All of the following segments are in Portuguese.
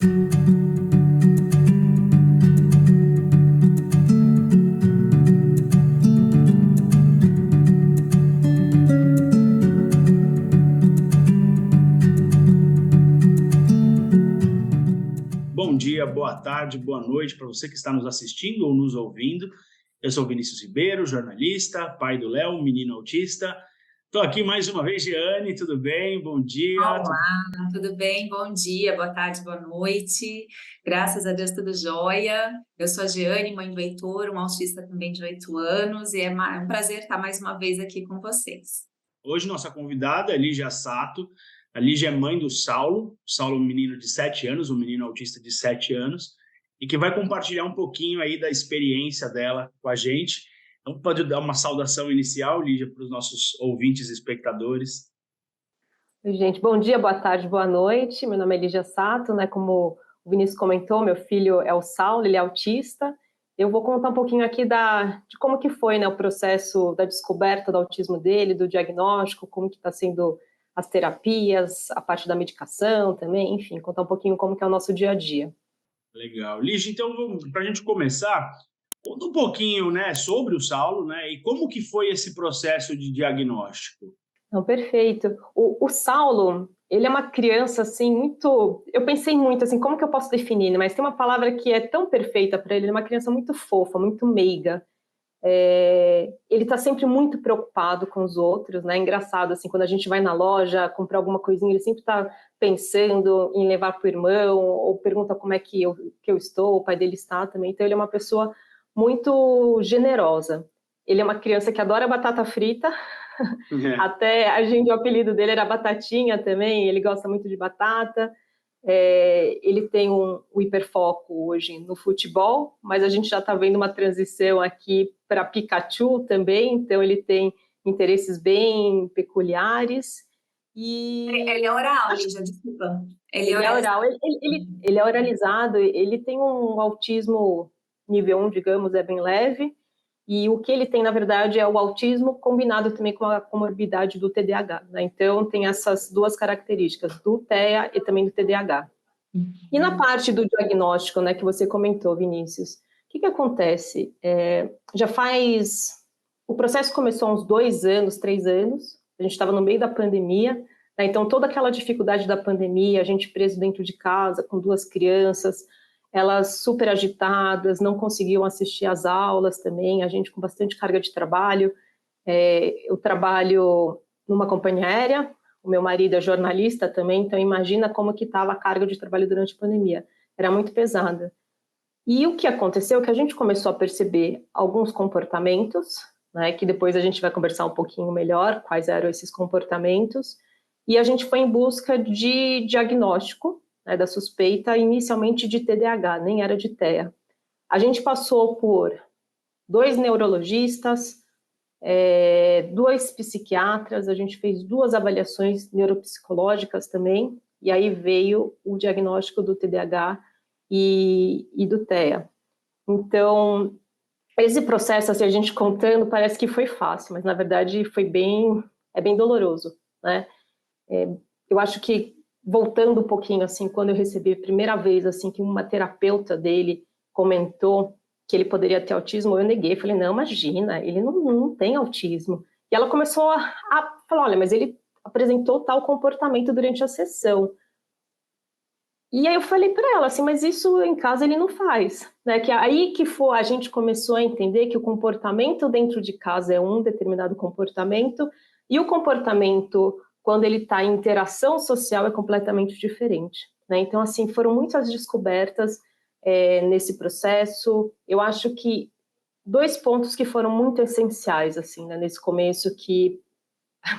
Bom dia, boa tarde, boa noite para você que está nos assistindo ou nos ouvindo. Eu sou Vinícius Ribeiro, jornalista, pai do Léo, menino autista. Estou aqui mais uma vez, Giane, tudo bem? Bom dia. Olá, tudo bem? Bom dia, boa tarde, boa noite. Graças a Deus, tudo jóia. Eu sou a Giane, mãe do Heitor, um autista também de 8 anos, e é um prazer estar mais uma vez aqui com vocês. Hoje nossa convidada é Lígia Sato. A Lígia é mãe do Saulo. Saulo é um menino de 7 anos, um menino autista de 7 anos, e que vai compartilhar um pouquinho aí da experiência dela com a gente. Então, pode dar uma saudação inicial, Lígia, para os nossos ouvintes e espectadores. Oi, gente, bom dia, boa tarde, boa noite. Meu nome é Lígia Sato, né? Como o Vinícius comentou, meu filho é o Saulo, ele é autista. Eu vou contar um pouquinho aqui de como que foi, né, o processo da descoberta do autismo dele, do diagnóstico, como que está sendo as terapias, a parte da medicação também, enfim, contar um pouquinho como que é o nosso dia a dia. Legal. Lígia, então, para a gente começar, conta um pouquinho, né, sobre o Saulo, né, e como que foi esse processo de diagnóstico. Não, perfeito. O Saulo, ele é uma criança, assim, muito... Eu pensei muito, assim, como que eu posso definir, né? Mas tem uma palavra que é tão perfeita para ele, ele é uma criança muito fofa, muito meiga. Ele está sempre muito preocupado com os outros, né? Engraçado, assim, quando a gente vai na loja comprar alguma coisinha, ele sempre está pensando em levar para o irmão, ou pergunta como é que eu estou, o pai dele está também. Então, ele é uma pessoa muito generosa. Ele é uma criança que adora batata frita, até o apelido dele era Batatinha também, ele gosta muito de batata. Ele tem o hiperfoco hoje no futebol, mas a gente já está vendo uma transição aqui para Pikachu também, então ele tem interesses bem peculiares. Ele é oral, Lígia, desculpa. Ele é oral, ele é oralizado, ele tem um autismo nível 1, digamos, é bem leve, e o que ele tem, na verdade, é o autismo combinado também com a comorbidade do TDAH, né? Então, tem essas duas características, do TEA e também do TDAH. E na parte do diagnóstico, né, que você comentou, Vinícius, o que acontece? O processo começou há uns 2 anos, 3 anos, a gente estava no meio da pandemia, né, então toda aquela dificuldade da pandemia, a gente preso dentro de casa, com 2 crianças, elas super agitadas, não conseguiam assistir às aulas também, a gente com bastante carga de trabalho. Eu trabalho numa companhia aérea, o meu marido é jornalista também, então imagina como que estava a carga de trabalho durante a pandemia, era muito pesada. E o que aconteceu é que a gente começou a perceber alguns comportamentos, né, que depois a gente vai conversar um pouquinho melhor, quais eram esses comportamentos, e a gente foi em busca de diagnóstico, né, da suspeita, inicialmente de TDAH, nem era de TEA. A gente passou por 2 neurologistas, 2 psiquiatras, a gente fez 2 avaliações neuropsicológicas também, e aí veio o diagnóstico do TDAH e do TEA. Então, esse processo, assim, a gente contando, parece que foi fácil, mas na verdade foi bem doloroso, né? Eu acho que, voltando um pouquinho, assim, quando eu recebi a primeira vez, assim, que uma terapeuta dele comentou que ele poderia ter autismo, eu neguei, falei, não, imagina, ele não tem autismo. E ela começou a falar, olha, mas ele apresentou tal comportamento durante a sessão. E aí eu falei para ela, assim, mas isso em casa ele não faz, né? Que aí que foi, a gente começou a entender que o comportamento dentro de casa é um determinado comportamento, e o comportamento, quando ele está em interação social, é completamente diferente, né? Então, assim, foram muitas descobertas nesse processo. Eu acho que 2 pontos que foram muito essenciais, assim, né, nesse começo, que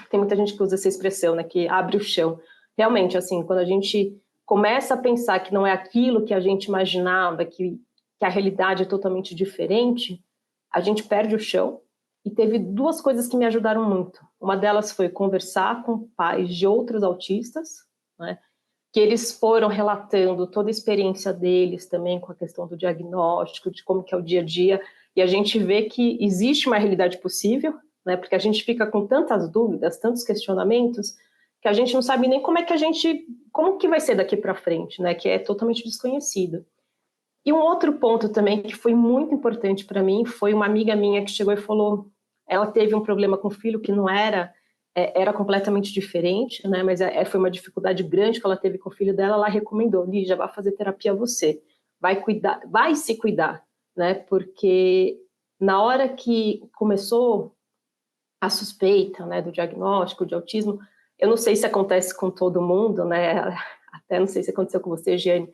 tem muita gente que usa essa expressão, né, que abre o chão. Realmente, assim, quando a gente começa a pensar que não é aquilo que a gente imaginava, que a realidade é totalmente diferente, a gente perde o chão. E teve 2 coisas que me ajudaram muito. Uma delas foi conversar com pais de outros autistas, né, que eles foram relatando toda a experiência deles também com a questão do diagnóstico, de como que é o dia a dia, e a gente vê que existe uma realidade possível, né, porque a gente fica com tantas dúvidas, tantos questionamentos, que a gente não sabe nem como que vai ser daqui para frente, né? Que é totalmente desconhecido. E um outro ponto também que foi muito importante para mim foi uma amiga minha que chegou e falou, ela teve um problema com o filho que não era completamente diferente, né? Mas foi uma dificuldade grande que ela teve com o filho dela. Ela recomendou, Lígia, vai fazer terapia você, vai se cuidar, né? Porque na hora que começou a suspeita, né, do diagnóstico de autismo, eu não sei se acontece com todo mundo, né? Até não sei se aconteceu com você, Giane.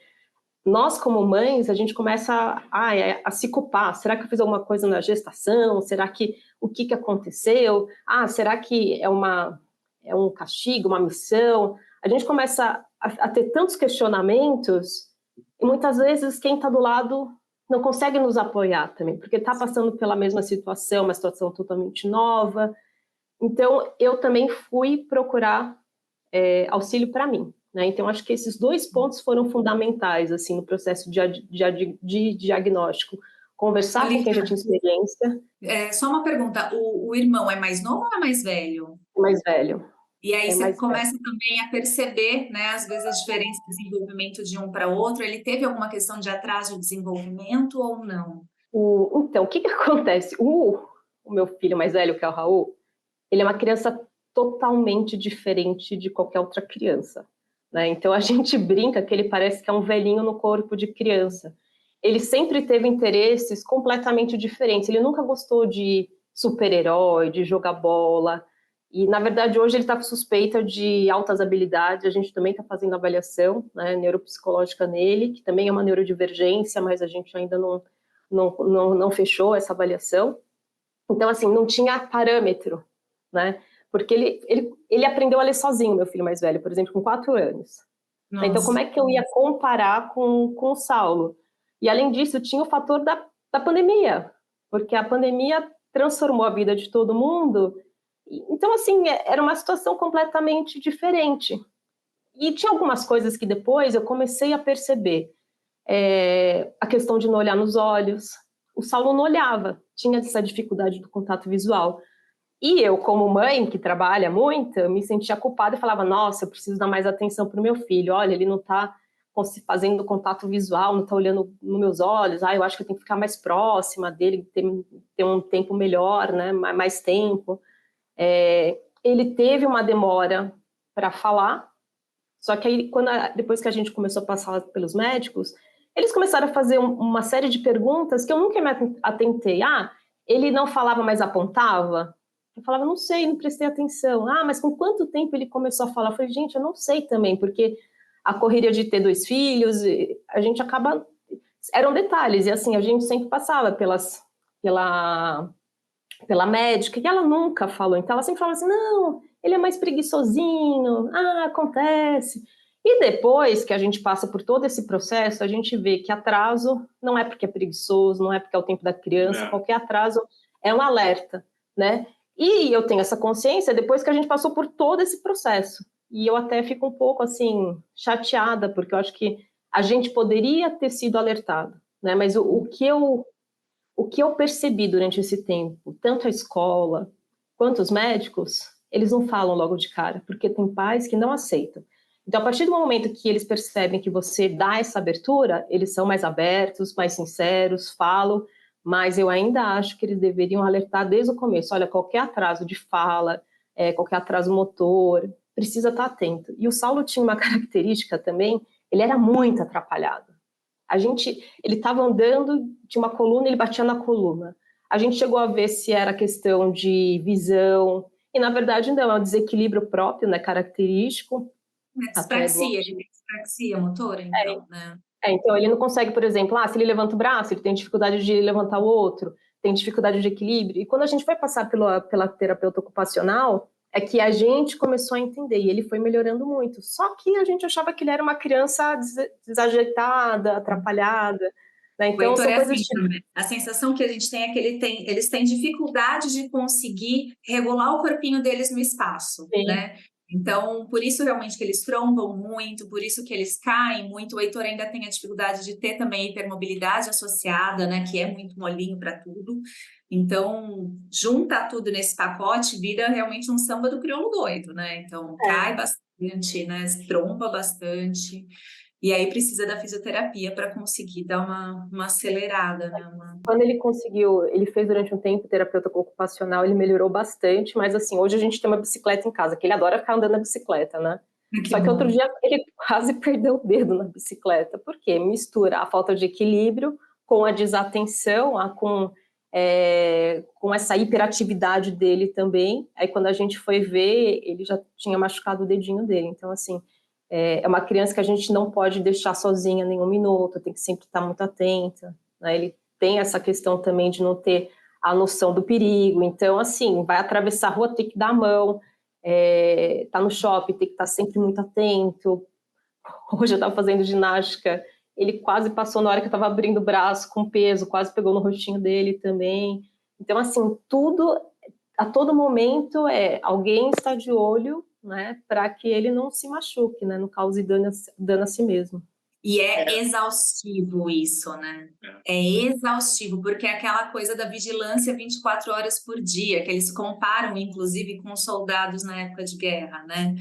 Nós, como mães, a gente começa a se culpar. Será que eu fiz alguma coisa na gestação? Será que o que aconteceu? Será que é um castigo, uma missão? A gente começa a ter tantos questionamentos e muitas vezes quem está do lado não consegue nos apoiar também, porque está passando pela mesma situação, uma situação totalmente nova. Então, eu também fui procurar auxílio para mim. Né? Então, acho que esses 2 pontos foram fundamentais assim, no processo de diagnóstico. Conversar com quem já tinha experiência. Só uma pergunta, o irmão é mais novo ou é mais velho? É mais velho. E aí você começa também a perceber, né, às vezes a diferença de desenvolvimento de um para outro. Ele teve alguma questão de atraso de desenvolvimento ou não? Então, o que acontece? O meu filho mais velho, que é o Raul, ele é uma criança totalmente diferente de qualquer outra criança. Né? Então, a gente brinca que ele parece que é um velhinho no corpo de criança. Ele sempre teve interesses completamente diferentes. Ele nunca gostou de super-herói, de jogar bola. E, na verdade, hoje ele está com suspeita de altas habilidades. A gente também está fazendo avaliação, né, neuropsicológica nele, que também é uma neurodivergência, mas a gente ainda não fechou essa avaliação. Então, assim, não tinha parâmetro, né? Porque ele aprendeu a ler sozinho, meu filho mais velho, por exemplo, com 4 anos. Nossa. Então, como é que eu ia comparar com o Saulo? E, além disso, tinha o fator da pandemia, porque a pandemia transformou a vida de todo mundo. Então, assim, era uma situação completamente diferente. E tinha algumas coisas que depois eu comecei a perceber. A questão de não olhar nos olhos. O Saulo não olhava, tinha essa dificuldade do contato visual. E eu, como mãe, que trabalha muito, eu me sentia culpada e falava, nossa, eu preciso dar mais atenção para o meu filho. Olha, ele não está fazendo contato visual, não está olhando nos meus olhos. Eu acho que eu tenho que ficar mais próxima dele, ter um tempo melhor, né? Mais tempo. Ele teve uma demora para falar, só que aí, depois que a gente começou a passar pelos médicos, eles começaram a fazer uma série de perguntas que eu nunca me atentei. Ele não falava, mas apontava? Eu falava, não sei, não prestei atenção. Mas com quanto tempo ele começou a falar? Eu falei, gente, eu não sei também, porque a correria de ter 2 filhos, a gente acaba... Eram detalhes, e assim, a gente sempre passava pela médica, e ela nunca falou. Então, ela sempre falava assim, não, ele é mais preguiçosinho, acontece. E depois que a gente passa por todo esse processo, a gente vê que atraso não é porque é preguiçoso, não é porque é o tempo da criança, qualquer atraso é um alerta, né? E eu tenho essa consciência depois que a gente passou por todo esse processo. E eu até fico um pouco, assim, chateada, porque eu acho que a gente poderia ter sido alertado, né? Mas o que eu percebi durante esse tempo, tanto a escola quanto os médicos, eles não falam logo de cara, porque tem pais que não aceitam. Então, a partir do momento que eles percebem que você dá essa abertura, eles são mais abertos, mais sinceros, falam, mas eu ainda acho que eles deveriam alertar desde o começo. Olha, qualquer atraso de fala, qualquer atraso motor, precisa estar atento. E o Saulo tinha uma característica também, ele era muito atrapalhado. Ele estava andando, tinha uma coluna, ele batia na coluna. A gente chegou a ver se era questão de visão, e na verdade não, é um desequilíbrio próprio, né, característico. Ele tem dispraxia motora, então, né? Então ele não consegue, por exemplo, se ele levanta o braço, ele tem dificuldade de levantar o outro, tem dificuldade de equilíbrio. E quando a gente foi passar pela terapeuta ocupacional, é que a gente começou a entender, e ele foi melhorando muito. Só que a gente achava que ele era uma criança desajeitada, atrapalhada. Né? Então, são coisas também. A sensação que a gente tem é que eles têm dificuldade de conseguir regular o corpinho deles no espaço, né? Então, por isso realmente que eles trombam muito, por isso que eles caem muito. O Heitor ainda tem a dificuldade de ter também hipermobilidade associada, né? Que é muito molinho para tudo. Então, junta tudo nesse pacote, vira realmente um samba do crioulo doido, né? Então, cai bastante, né? Tromba bastante. E aí precisa da fisioterapia para conseguir dar uma acelerada, né? Quando ele conseguiu, ele fez durante um tempo terapeuta ocupacional, ele melhorou bastante, mas assim, hoje a gente tem uma bicicleta em casa, que ele adora ficar andando na bicicleta, né? Só que outro dia ele quase perdeu o dedo na bicicleta. Por quê? Mistura a falta de equilíbrio com a desatenção, com essa hiperatividade dele também. Aí quando a gente foi ver, ele já tinha machucado o dedinho dele. Então, assim, é uma criança que a gente não pode deixar sozinha nenhum minuto, tem que sempre estar muito atenta, né? Ele tem essa questão também de não ter a noção do perigo. Então, assim, vai atravessar a rua, tem que dar a mão, tá no shopping, tem que estar sempre muito atento. Hoje eu estava fazendo ginástica, ele quase passou na hora que eu estava abrindo o braço com peso, quase pegou no rostinho dele também. Então, assim, tudo, a todo momento, alguém está de olho, né, para que ele não se machuque, né, não cause dano a si mesmo. E é exaustivo isso, né? É exaustivo, porque é aquela coisa da vigilância 24 horas por dia, que eles comparam, inclusive, com os soldados na época de guerra, né?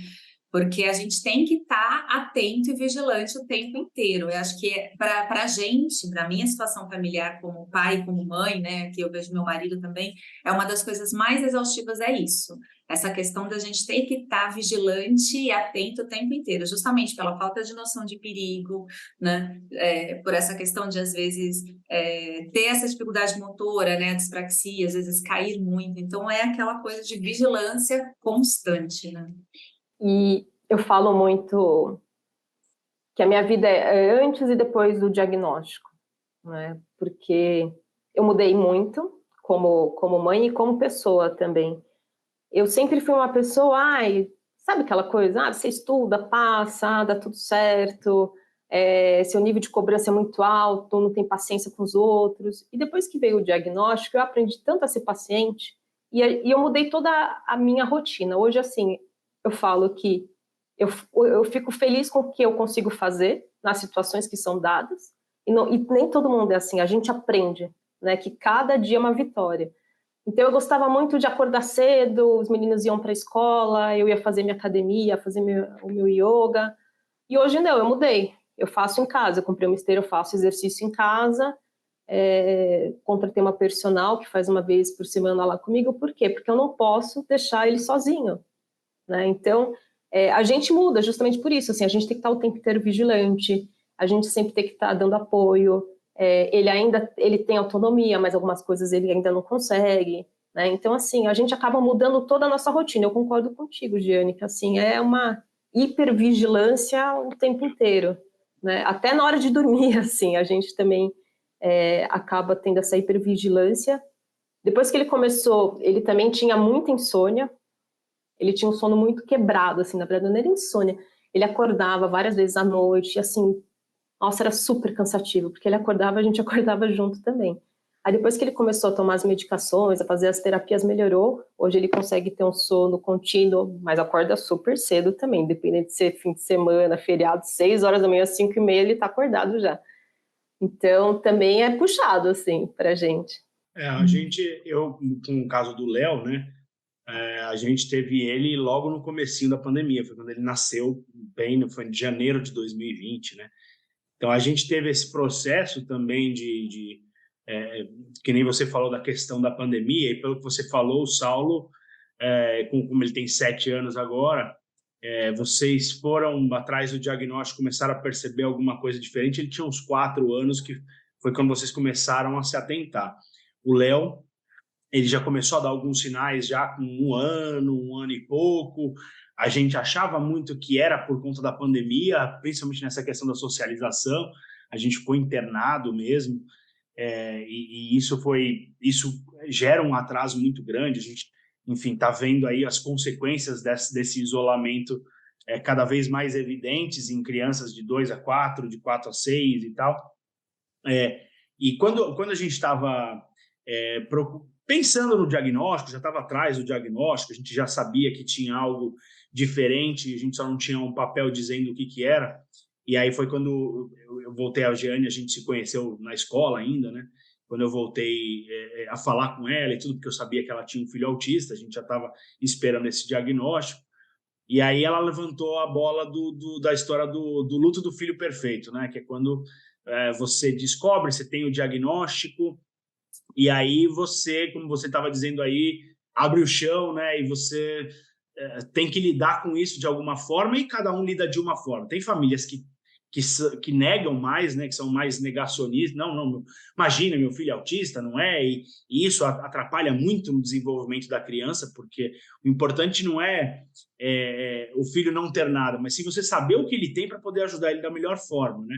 Porque a gente tem que estar atento e vigilante o tempo inteiro. Eu acho que para a gente, para a minha situação familiar como pai, como mãe, né, que eu vejo meu marido também, é uma das coisas mais exaustivas, é isso. Essa questão da gente ter que estar vigilante e atento o tempo inteiro, justamente pela falta de noção de perigo, né, por essa questão de, às vezes, ter essa dificuldade motora, né, dispraxia, às vezes cair muito. Então, é aquela coisa de vigilância constante, né? E eu falo muito que a minha vida é antes e depois do diagnóstico, né? Porque eu mudei muito como mãe e como pessoa também. Eu sempre fui uma pessoa, sabe aquela coisa? Você estuda, passa, dá tudo certo, seu nível de cobrança é muito alto, não tem paciência com os outros. E depois que veio o diagnóstico, eu aprendi tanto a ser paciente e eu mudei toda a minha rotina. Hoje, assim, eu falo que eu fico feliz com o que eu consigo fazer nas situações que são dadas, e nem todo mundo é assim, a gente aprende, né, que cada dia é uma vitória. Então eu gostava muito de acordar cedo, os meninos iam para a escola, eu ia fazer minha academia, fazer o meu yoga, e hoje não, eu mudei, eu faço em casa, eu comprei uma esteira, eu faço exercício em casa, contratei uma personal que faz uma vez por semana lá comigo, por quê? Porque eu não posso deixar ele sozinho, né? Então, a gente muda justamente por isso, assim, a gente tem que estar o tempo inteiro vigilante, a gente sempre tem que estar dando apoio, ele tem autonomia, mas algumas coisas ele ainda não consegue, né? Então, assim, a gente acaba mudando toda a nossa rotina. Eu concordo contigo, Giane, que assim, é uma hipervigilância o tempo inteiro, né? Até na hora de dormir, assim, a gente também acaba tendo essa hipervigilância. Depois que ele começou, ele também tinha muita insônia, ele tinha um sono muito quebrado, assim, na verdade não era insônia, ele acordava várias vezes à noite, e assim, nossa, era super cansativo, porque ele acordava, a gente acordava junto também. Aí depois que ele começou a tomar as medicações, a fazer as terapias, melhorou. Hoje ele consegue ter um sono contínuo, mas acorda super cedo também, dependendo de ser fim de semana, feriado, 6 horas da manhã, 5:30, ele tá acordado já. Então, também é puxado, assim, pra gente. Com o caso do Léo, né, a gente teve ele logo no comecinho da pandemia, foi quando ele nasceu, foi em janeiro de 2020, né? Então, a gente teve esse processo também que nem você falou da questão da pandemia, e pelo que você falou, o Saulo, como ele tem 7 anos agora, vocês foram atrás do diagnóstico, começaram a perceber alguma coisa diferente. Ele tinha uns 4 anos, que foi quando vocês começaram a se atentar. O Léo, ele já começou a dar alguns sinais já com 1 ano e pouco. A gente achava muito que era por conta da pandemia, principalmente nessa questão da socialização. A gente ficou internado mesmo, e isso gera um atraso muito grande. A gente, enfim, está vendo aí as consequências desse isolamento cada vez mais evidentes em crianças de 2 a 4, de 4 a 6 e tal. E quando a gente estava pensando no diagnóstico, já estava atrás do diagnóstico, a gente já sabia que tinha algo diferente, a gente só não tinha um papel dizendo o que que era. E aí foi quando eu voltei a Jeane, a gente se conheceu na escola ainda, né? Quando eu voltei a falar com ela e tudo, porque eu sabia que ela tinha um filho autista, a gente já estava esperando esse diagnóstico. E aí ela levantou a bola da história do luto do filho perfeito, né? Que é quando você descobre, você tem o diagnóstico, e aí você, como você estava dizendo aí, abre o chão, né? E você tem que lidar com isso de alguma forma, e cada um lida de uma forma. Tem famílias que negam mais, né? Que são mais negacionistas. Não, imagina, meu filho é autista, não é? E isso atrapalha muito no desenvolvimento da criança, porque o importante não é o filho não ter nada, mas sim você saber o que ele tem para poder ajudar ele da melhor forma, né?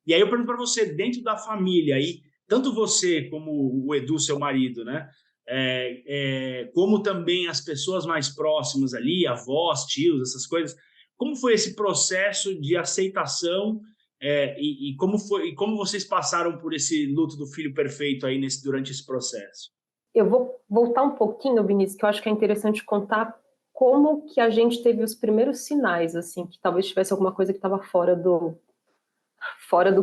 E aí eu pergunto para você, dentro da família, aí, tanto você como o Edu, seu marido, né? Como também as pessoas mais próximas ali, avós, tios, essas coisas, como foi esse processo de aceitação e como foi, e como vocês passaram por esse luto do filho perfeito aí durante esse processo? Eu vou voltar um pouquinho, Vinícius, que eu acho que é interessante contar como que a gente teve os primeiros sinais, assim, que talvez tivesse alguma coisa que estava fora do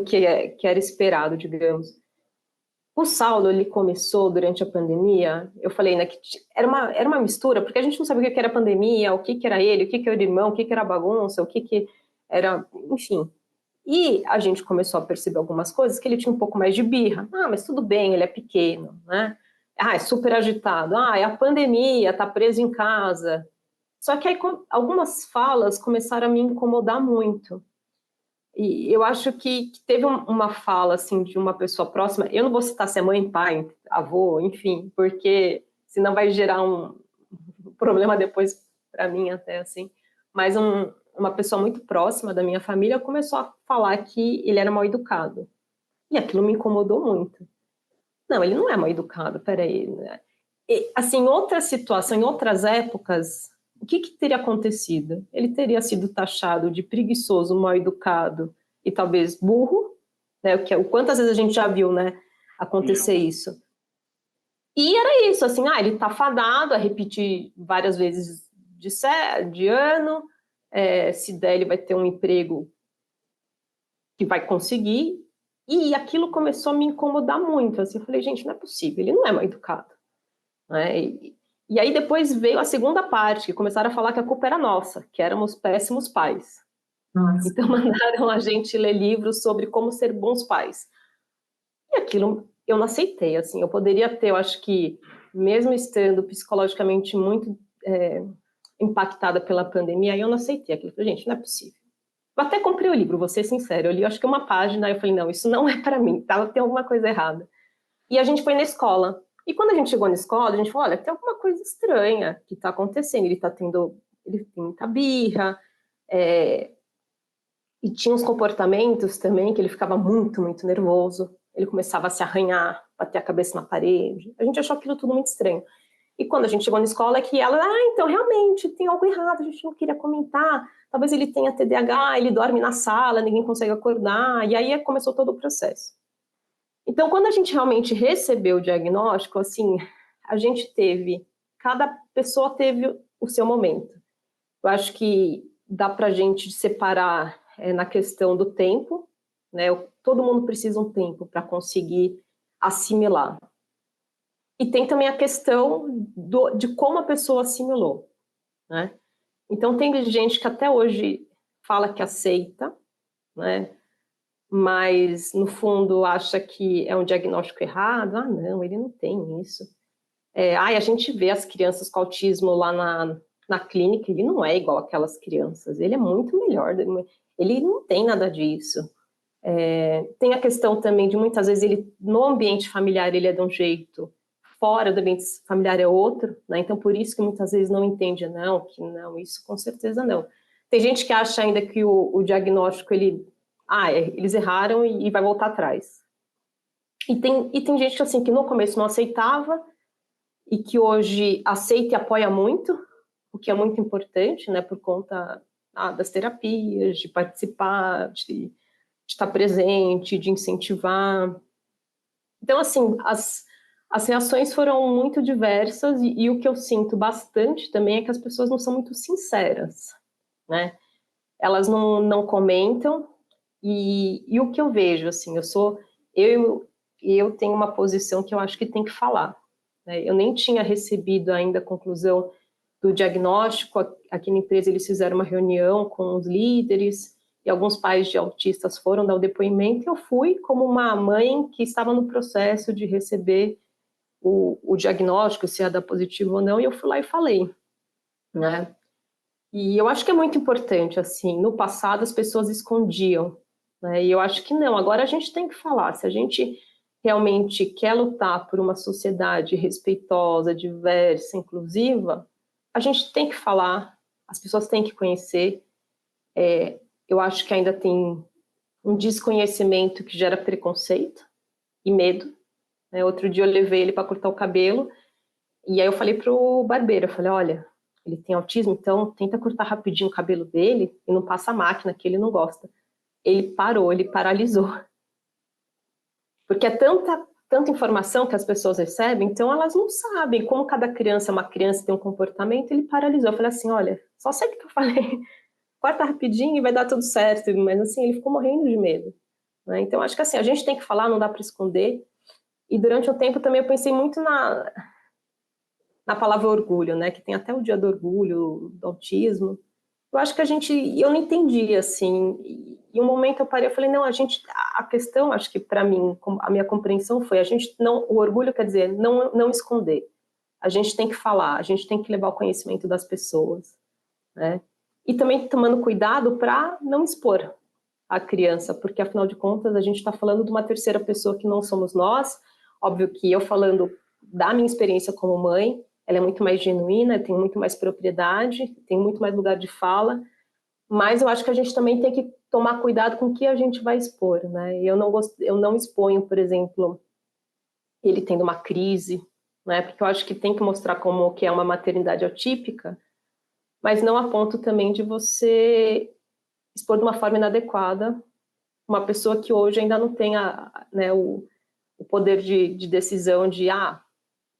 que era esperado, digamos. O Saulo, ele começou durante a pandemia, eu falei, né, que era uma mistura, porque a gente não sabia o que era pandemia, o que era ele, o que era o irmão, o que era bagunça, o que era, enfim. E a gente começou a perceber algumas coisas, que ele tinha um pouco mais de birra. Ah, mas tudo bem, ele é pequeno, né? Ah, é super agitado. Ah, é a pandemia, tá preso em casa. Só que aí algumas falas começaram a me incomodar muito. E eu acho que teve uma fala, assim, de uma pessoa próxima, eu não vou citar se é mãe, pai, avô, enfim, porque senão vai gerar um problema depois para mim até, assim, mas uma pessoa muito próxima da minha família começou a falar que ele era mal educado, e aquilo me incomodou muito. Não, ele não é mal educado, peraí, né? E, assim, em outra situação, em outras épocas, o que teria acontecido? Ele teria sido taxado de preguiçoso, mal educado e talvez burro, né? Quantas vezes a gente já viu, né, acontecer isso? E era isso, assim, ele tá fadado a repetir várias vezes de ano, se der ele vai ter um emprego que vai conseguir, e aquilo começou a me incomodar muito, assim, eu falei, gente, não é possível, ele não é mal educado, né? E aí depois veio a segunda parte, que começaram a falar que a culpa era nossa, que éramos péssimos pais. Nossa. Então mandaram a gente ler livros sobre como ser bons pais. E aquilo eu não aceitei, assim, eu poderia ter, eu acho que, mesmo estando psicologicamente muito impactada pela pandemia, eu não aceitei aquilo. Eu falei, gente, não é possível. Eu até comprei o livro, vou ser sincera, eu li acho que uma página, eu falei, não, isso não é para mim, tem alguma coisa errada. E a gente foi na escola. E quando a gente chegou na escola, a gente falou, olha, tem alguma coisa estranha que está acontecendo, ele tem muita birra, e tinha uns comportamentos também que ele ficava muito, muito nervoso, ele começava a se arranhar, bater a cabeça na parede, a gente achou aquilo tudo muito estranho. E quando a gente chegou na escola, é que ela, então, realmente, tem algo errado, a gente não queria comentar, talvez ele tenha TDAH, ele dorme na sala, ninguém consegue acordar, e aí começou todo o processo. Então, quando a gente realmente recebeu o diagnóstico, assim, cada pessoa teve o seu momento. Eu acho que dá para a gente separar na questão do tempo, né? Todo mundo precisa um tempo para conseguir assimilar. E tem também a questão de como a pessoa assimilou, né? Então, tem gente que até hoje fala que aceita, né? Mas, no fundo, acha que é um diagnóstico errado. Ah, não, ele não tem isso. A gente vê as crianças com autismo lá na clínica, ele não é igual aquelas crianças, ele é muito melhor, ele não tem nada disso. Tem a questão também de, muitas vezes, ele no ambiente familiar ele é de um jeito, fora do ambiente familiar é outro, né? Então, por isso que muitas vezes não entende, que não, isso com certeza não. Tem gente que acha ainda que o diagnóstico, eles erraram e vai voltar atrás. E tem gente assim, que no começo não aceitava e que hoje aceita e apoia muito, o que é muito importante, né, por conta das terapias, de participar, de estar presente, de incentivar. Então, assim, as reações foram muito diversas e o que eu sinto bastante também é que as pessoas não são muito sinceras, né? Elas não comentam, e o que eu vejo, assim, eu tenho uma posição que eu acho que tem que falar, né? Eu nem tinha recebido ainda a conclusão do diagnóstico. Aqui na empresa eles fizeram uma reunião com os líderes, e alguns pais de autistas foram dar o depoimento, e eu fui como uma mãe que estava no processo de receber o diagnóstico, se ia dar positivo ou não, e eu fui lá e falei, né? E eu acho que é muito importante, assim, no passado as pessoas escondiam, né? E eu acho que não, agora a gente tem que falar. Se a gente realmente quer lutar por uma sociedade respeitosa, diversa, inclusiva, a gente tem que falar, as pessoas têm que conhecer. Eu acho que ainda tem um desconhecimento que gera preconceito e medo, né? Outro dia eu levei ele para cortar o cabelo, e aí eu falei pro barbeiro, eu falei, olha, ele tem autismo, então tenta cortar rapidinho o cabelo dele e não passa a máquina, que ele não gosta. Ele parou, ele paralisou. Porque é tanta informação que as pessoas recebem, então elas não sabem como cada criança é uma criança, tem um comportamento. Ele paralisou. Eu falei assim, olha, só sei o que eu falei, corta rapidinho e vai dar tudo certo. Mas assim, ele ficou morrendo de medo, né? Então acho que assim, a gente tem que falar, não dá para esconder. E durante o tempo também eu pensei muito na palavra orgulho, né? Que tem até o dia do orgulho, do autismo. Eu acho que eu não entendi, assim, e um momento eu parei, eu falei, não, a questão, acho que para mim, a minha compreensão foi, o orgulho quer dizer não esconder, a gente tem que falar, a gente tem que levar o conhecimento das pessoas, né? E também tomando cuidado para não expor a criança, porque afinal de contas a gente está falando de uma terceira pessoa que não somos nós. Óbvio que eu falando da minha experiência como mãe, ela é muito mais genuína, tem muito mais propriedade, tem muito mais lugar de fala, mas eu acho que a gente também tem que tomar cuidado com o que a gente vai expor, né? Eu não exponho, por exemplo, ele tendo uma crise, né? Porque eu acho que tem que mostrar como que é uma maternidade atípica, mas não a ponto também de você expor de uma forma inadequada uma pessoa que hoje ainda não tem né, o poder de decisão de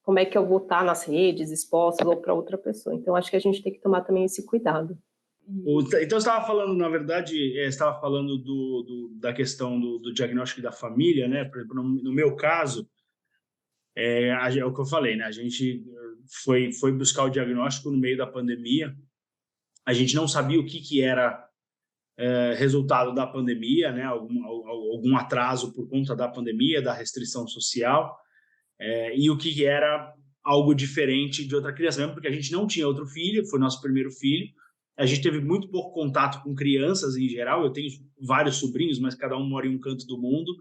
como é que eu vou estar nas redes expostas ou para outra pessoa. Então, acho que a gente tem que tomar também esse cuidado. Então, você estava falando, na verdade, estava falando da questão do diagnóstico da família, né? Por exemplo, no meu caso, é o que eu falei, né? A gente foi buscar o diagnóstico no meio da pandemia. A gente não sabia o que era resultado da pandemia, né? Algum atraso por conta da pandemia, da restrição social, e o que era algo diferente de outra criança, mesmo porque a gente não tinha outro filho, foi nosso primeiro filho. A gente teve muito pouco contato com crianças em geral. Eu tenho vários sobrinhos, mas cada um mora em um canto do mundo,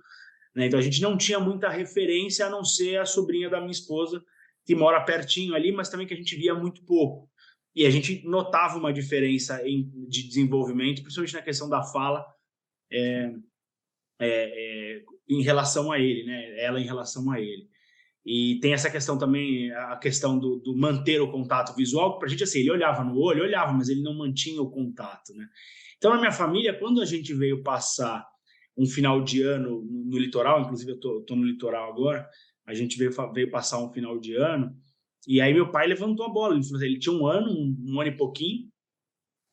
né? Então a gente não tinha muita referência a não ser a sobrinha da minha esposa, que mora pertinho ali, mas também que a gente via muito pouco. E a gente notava uma diferença de desenvolvimento, principalmente na questão da fala, em relação a ele, né? Ela em relação a ele. E tem essa questão também, a questão do manter o contato visual. Para a gente, assim, ele olhava no olho, olhava, mas ele não mantinha o contato, né? Então, na minha família, quando a gente veio passar um final de ano no litoral, inclusive eu tô no litoral agora, a gente veio passar um final de ano, e aí meu pai levantou a bola. Ele falou assim, ele tinha um ano e pouquinho,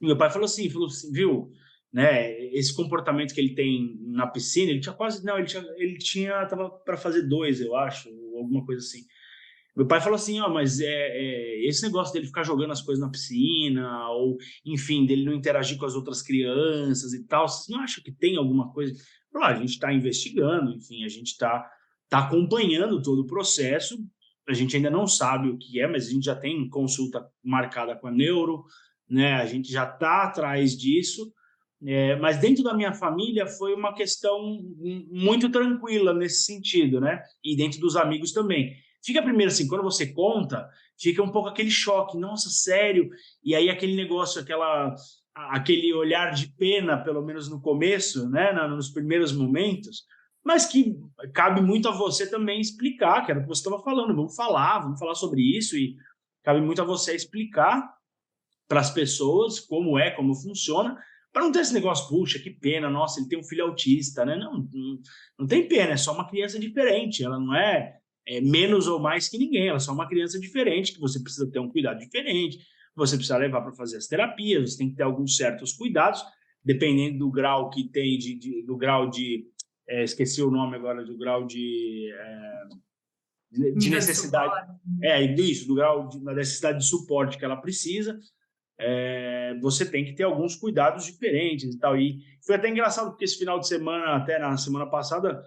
e meu pai falou assim, viu, né, esse comportamento que ele tem na piscina, ele tinha quase, não, tava para fazer 2, eu acho, ou alguma coisa assim. Meu pai falou assim, mas esse negócio dele ficar jogando as coisas na piscina, ou, enfim, dele não interagir com as outras crianças e tal, vocês não acham que tem alguma coisa? A gente está investigando, enfim, a gente tá acompanhando todo o processo, a gente ainda não sabe o que é, mas a gente já tem consulta marcada com a neuro, né? A gente já está atrás disso, mas dentro da minha família foi uma questão muito tranquila nesse sentido, né? E dentro dos amigos também. Fica primeiro assim, quando você conta, fica um pouco aquele choque, nossa, sério? E aí aquele negócio, aquele olhar de pena, pelo menos no começo, né? Nos primeiros momentos, mas que cabe muito a você também explicar, que era o que você estava falando, vamos falar sobre isso, e cabe muito a você explicar para as pessoas como funciona, para não ter esse negócio, puxa, que pena, nossa, ele tem um filho autista, né? Não tem pena, é só uma criança diferente, ela não é menos ou mais que ninguém, ela é só uma criança diferente, que você precisa ter um cuidado diferente, você precisa levar para fazer as terapias, você tem que ter alguns certos cuidados, dependendo do grau que tem, do grau de, esqueci o nome agora, do grau de necessidade, isso, do grau da necessidade de suporte que ela precisa, você tem que ter alguns cuidados diferentes e tal. E foi até engraçado, porque esse final de semana, até na semana passada,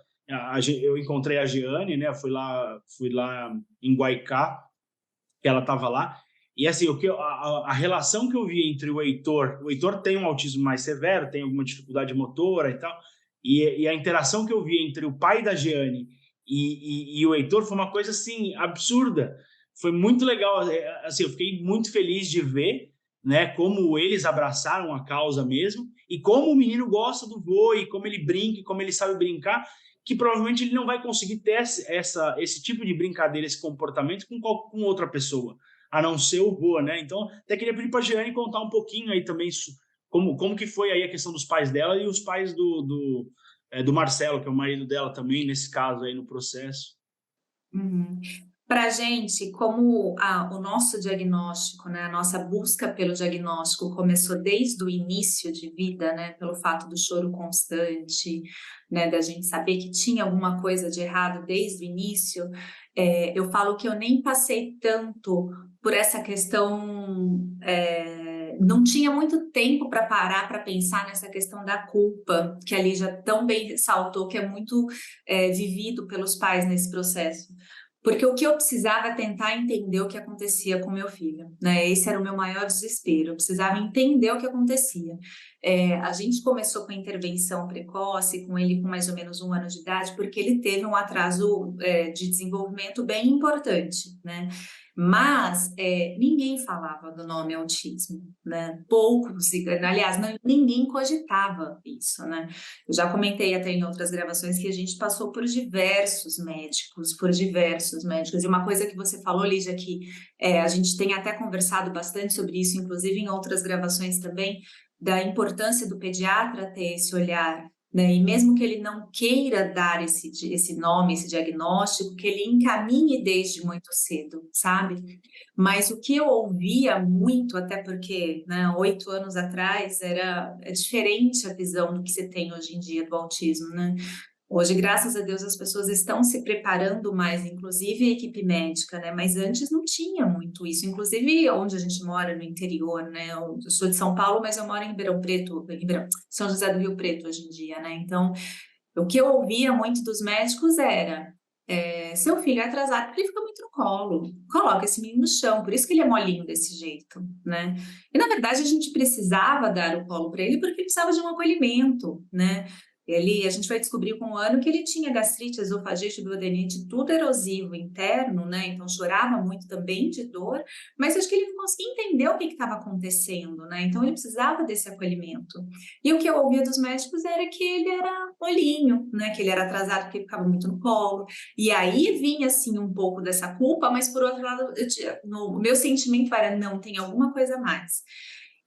eu encontrei a Jeane, né? Fui lá em Guaicá, que ela estava lá, e assim, a relação que eu vi entre o Heitor tem um autismo mais severo, tem alguma dificuldade motora e tal, e a interação que eu vi entre o pai da Jeane e o Heitor foi uma coisa assim absurda. Foi muito legal, assim, eu fiquei muito feliz de ver, né, como eles abraçaram a causa mesmo, e como o menino gosta do vô, e como ele brinca, e como ele sabe brincar, que provavelmente ele não vai conseguir ter esse tipo de brincadeira, esse comportamento com outra pessoa, a não ser o vô, né? Então, até queria pedir para a Jeane contar um pouquinho aí também como que foi aí a questão dos pais dela e os pais do Marcelo, que é o marido dela também, nesse caso aí no processo. Uhum. Para a gente, como o nosso diagnóstico, né, a nossa busca pelo diagnóstico começou desde o início de vida, né, pelo fato do choro constante, né, da gente saber que tinha alguma coisa de errado desde o início, eu falo que eu nem passei tanto por essa questão, não tinha muito tempo para parar para pensar nessa questão da culpa, que a Lígia tão bem ressaltou, que é muito vivido pelos pais nesse processo. Porque o que eu precisava é tentar entender o que acontecia com meu filho, né? Esse era o meu maior desespero, eu precisava entender o que acontecia. A gente começou com a intervenção precoce, com ele com mais ou menos 1 ano de idade, porque ele teve um atraso de desenvolvimento bem importante, né? Mas ninguém falava do nome autismo, né? Poucos, aliás, ninguém cogitava isso, né? Eu já comentei até em outras gravações que a gente passou por diversos médicos, e uma coisa que você falou, Lígia, que a gente tem até conversado bastante sobre isso, inclusive em outras gravações também, da importância do pediatra ter esse olhar, né? E mesmo que ele não queira dar esse nome, esse diagnóstico, que ele encaminhe desde muito cedo, sabe? Mas o que eu ouvia muito, até porque, né, 8 anos atrás é diferente a visão do que você tem hoje em dia do autismo, né? Hoje, graças a Deus, as pessoas estão se preparando mais, inclusive a equipe médica, né? Mas antes não tinha muito isso, inclusive onde a gente mora, no interior, né? Eu sou de São Paulo, mas eu moro em Ribeirão Preto, São José do Rio Preto hoje em dia, né? Então, o que eu ouvia muito dos médicos era: seu filho é atrasado porque ele fica muito no colo, coloca esse menino no chão, por isso que ele é molinho desse jeito, né? E na verdade a gente precisava dar o colo para ele porque ele precisava de um acolhimento, né? A gente vai descobrir com 1 ano que ele tinha gastrite, esofagite, duodenite, tudo erosivo interno, né? Então chorava muito também de dor, mas acho que ele não conseguia entender o que estava acontecendo, né? Então ele precisava desse acolhimento. E o que eu ouvia dos médicos era que ele era molinho, né? Que ele era atrasado porque ele ficava muito no colo. E aí vinha, assim, um pouco dessa culpa, mas, por outro lado, o meu sentimento era: não, tem alguma coisa a mais.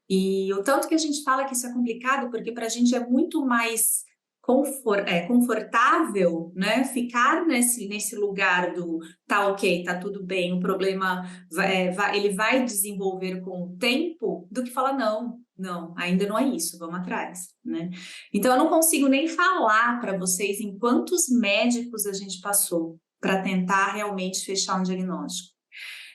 E o tanto que a gente fala que isso é complicado, porque para a gente é muito mais confortável, né, ficar nesse lugar do tá ok, tá tudo bem, o problema ele vai desenvolver com o tempo, do que falar: não, ainda não é isso, vamos atrás, né? Então eu não consigo nem falar para vocês em quantos médicos a gente passou para tentar realmente fechar um diagnóstico.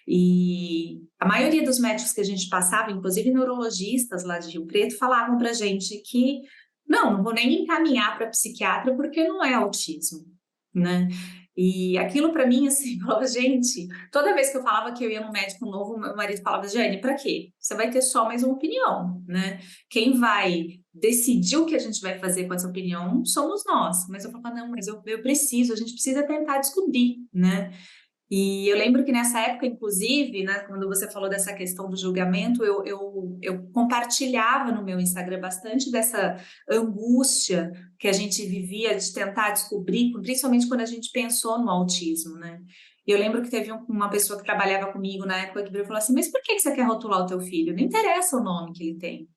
E a maioria dos médicos que a gente passava, inclusive neurologistas lá de Rio Preto, falavam para a gente que não vou nem encaminhar para psiquiatra porque não é autismo, né? E aquilo para mim, assim, falava: gente, toda vez que eu falava que eu ia no médico novo, meu marido falava: Jane, para quê? Você vai ter só mais uma opinião, né? Quem vai decidir o que a gente vai fazer com essa opinião somos nós. Mas eu falava: não, mas a gente precisa tentar descobrir, né? E eu lembro que nessa época, inclusive, né, quando você falou dessa questão do julgamento, eu compartilhava no meu Instagram bastante dessa angústia que a gente vivia de tentar descobrir, principalmente quando a gente pensou no autismo, né? E eu lembro que teve uma pessoa que trabalhava comigo na época que falou assim: mas por que você quer rotular o teu filho? Não interessa o nome que ele tem.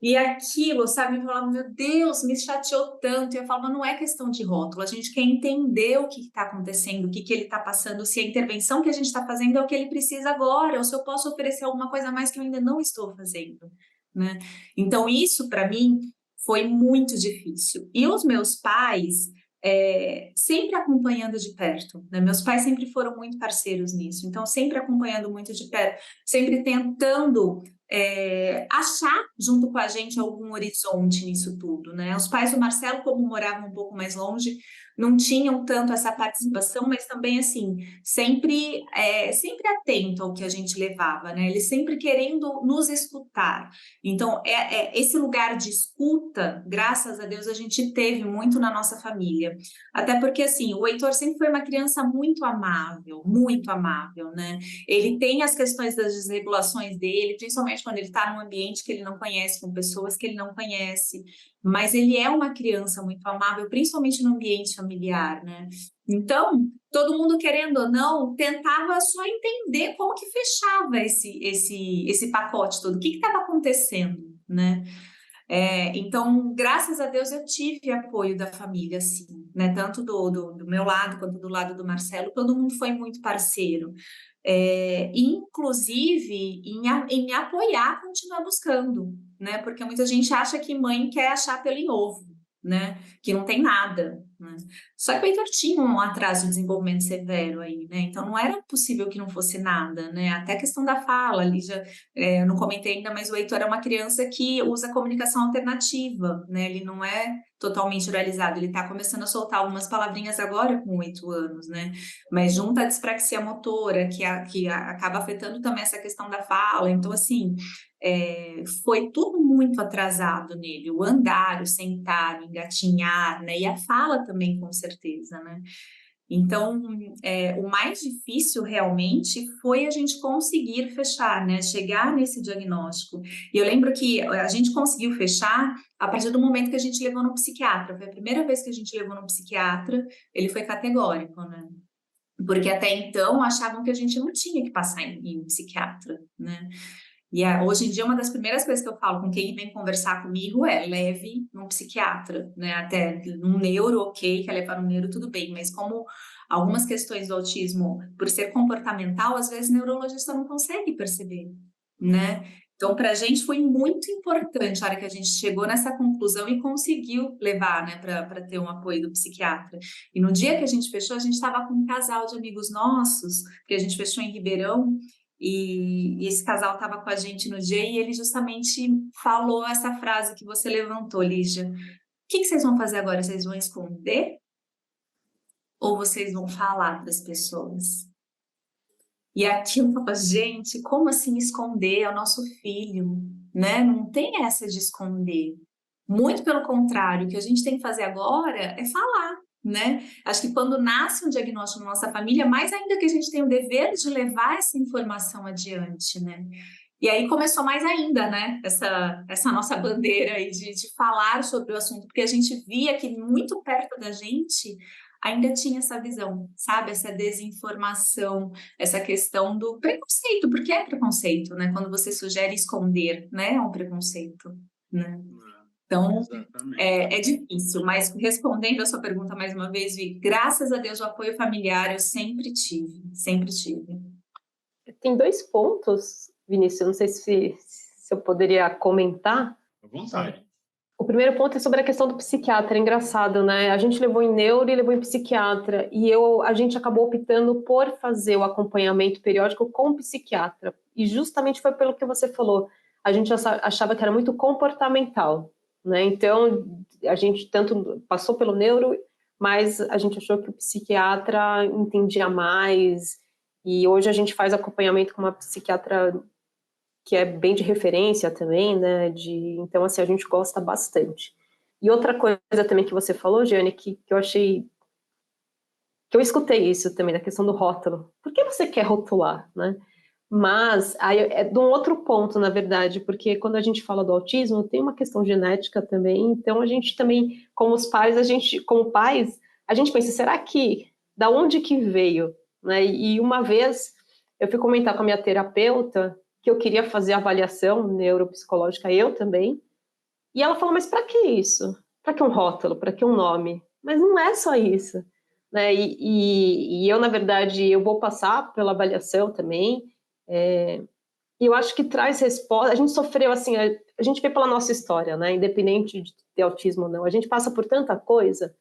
E aquilo, sabe, eu falava, meu Deus, me chateou tanto. E eu falava, não é questão de rótulo, a gente quer entender o que está acontecendo, o que ele está passando, se a intervenção que a gente está fazendo é o que ele precisa agora, ou se eu posso oferecer alguma coisa a mais que eu ainda não estou fazendo, né? Então, isso, para mim, foi muito difícil. E os meus pais, sempre acompanhando de perto, né? Meus pais sempre foram muito parceiros nisso, então sempre acompanhando muito de perto, sempre tentando achar junto com a gente algum horizonte nisso tudo, né? Os pais do Marcelo, como moravam um pouco mais longe, não tinham tanto essa participação, mas também assim, sempre atento ao que a gente levava, né? Eles sempre querendo nos escutar. Então, esse lugar de escuta, graças a Deus, a gente teve muito na nossa família. Até porque, assim, o Heitor sempre foi uma criança muito amável, né? Ele tem as questões das desregulações dele, principalmente quando ele está num ambiente que ele não conhece, com pessoas que ele não conhece, mas ele é uma criança muito amável, principalmente no ambiente familiar, né? Então, todo mundo, querendo ou não, tentava só entender como que fechava esse pacote todo, o que estava acontecendo, né? Então, graças a Deus, eu tive apoio da família, assim, né? Tanto do meu lado quanto do lado do Marcelo, todo mundo foi muito parceiro. Inclusive em me apoiar, continuar buscando, né? Porque muita gente acha que mãe quer achar pelo em ovo, né? Que não tem nada, né? Só que o Heitor tinha um atraso de desenvolvimento severo aí, né? Então não era possível que não fosse nada, né? Até a questão da fala, ali já eu não comentei ainda, mas o Heitor é uma criança que usa comunicação alternativa, né? Ele não é totalmente oralizado, ele está começando a soltar algumas palavrinhas agora com 8 anos, né? Mas junto à dispraxia motora, que acaba afetando também essa questão da fala. Então, assim, foi tudo muito atrasado nele. O andar, o sentar, o engatinhar, né? E a fala também, com certeza, né? Então, o mais difícil realmente foi a gente conseguir fechar, né? Chegar nesse diagnóstico. E eu lembro que a gente conseguiu fechar a partir do momento que a gente levou no psiquiatra. Foi a primeira vez que a gente levou no psiquiatra, ele foi categórico, né? Porque até então achavam que a gente não tinha que passar em psiquiatra, né? E hoje em dia, uma das primeiras coisas que eu falo com quem vem conversar comigo é leve num psiquiatra, né? Até num neuro, ok, quer levar no neuro, tudo bem, mas como algumas questões do autismo, por ser comportamental, às vezes o neurologista não consegue perceber, né? Então, para a gente foi muito importante a hora que a gente chegou nessa conclusão e conseguiu levar, né, para ter um apoio do psiquiatra. E no dia que a gente fechou, a gente estava com um casal de amigos nossos, que a gente fechou em Ribeirão, e esse casal estava com a gente no dia e ele justamente falou essa frase que você levantou, Lígia. O que vocês vão fazer agora? Vocês vão esconder? Ou vocês vão falar para as pessoas? E aquilo, gente, como assim esconder? É o nosso filho, né? Não tem essa de esconder. Muito pelo contrário, o que a gente tem que fazer agora é falar, né? Acho que quando nasce um diagnóstico na nossa família, mais ainda que a gente tem o dever de levar essa informação adiante, né? E aí começou mais ainda, né? Essa nossa bandeira aí de falar sobre o assunto, porque a gente via que muito perto da gente ainda tinha essa visão, sabe? Essa desinformação, essa questão do preconceito, porque é preconceito, né? Quando você sugere esconder, né? É um preconceito, né? Então, é difícil, mas respondendo a sua pergunta mais uma vez, Vi, graças a Deus o apoio familiar eu sempre tive, sempre tive. Tem 2 pontos, Vinícius, não sei se eu poderia comentar. À vontade. O primeiro ponto é sobre a questão do psiquiatra, é engraçado, né? A gente levou em neuro e levou em psiquiatra, e a gente acabou optando por fazer o acompanhamento periódico com o psiquiatra, e justamente foi pelo que você falou, a gente achava que era muito comportamental, né? Então, a gente tanto passou pelo neuro, mas a gente achou que o psiquiatra entendia mais, e hoje a gente faz acompanhamento com uma psiquiatra que é bem de referência também, né? Então, assim, a gente gosta bastante. E outra coisa também que você falou, Jane, que eu achei... que eu escutei isso também, da questão do rótulo. Por que você quer rotular, né? Mas aí é de um outro ponto, na verdade, porque quando a gente fala do autismo, tem uma questão genética também, então a gente também, como pais, a gente pensa, será que, da onde que veio? Né? E uma vez, eu fui comentar com a minha terapeuta, que eu queria fazer avaliação neuropsicológica, eu também, E ela falou, mas para que isso? Para que um rótulo? Para que um nome? Mas não é só isso, né? E eu, na verdade, eu vou passar pela avaliação também, e eu acho que traz resposta. A gente sofreu, assim, a gente vê pela nossa história, né? Independente de ter autismo ou não, a gente passa por tanta coisa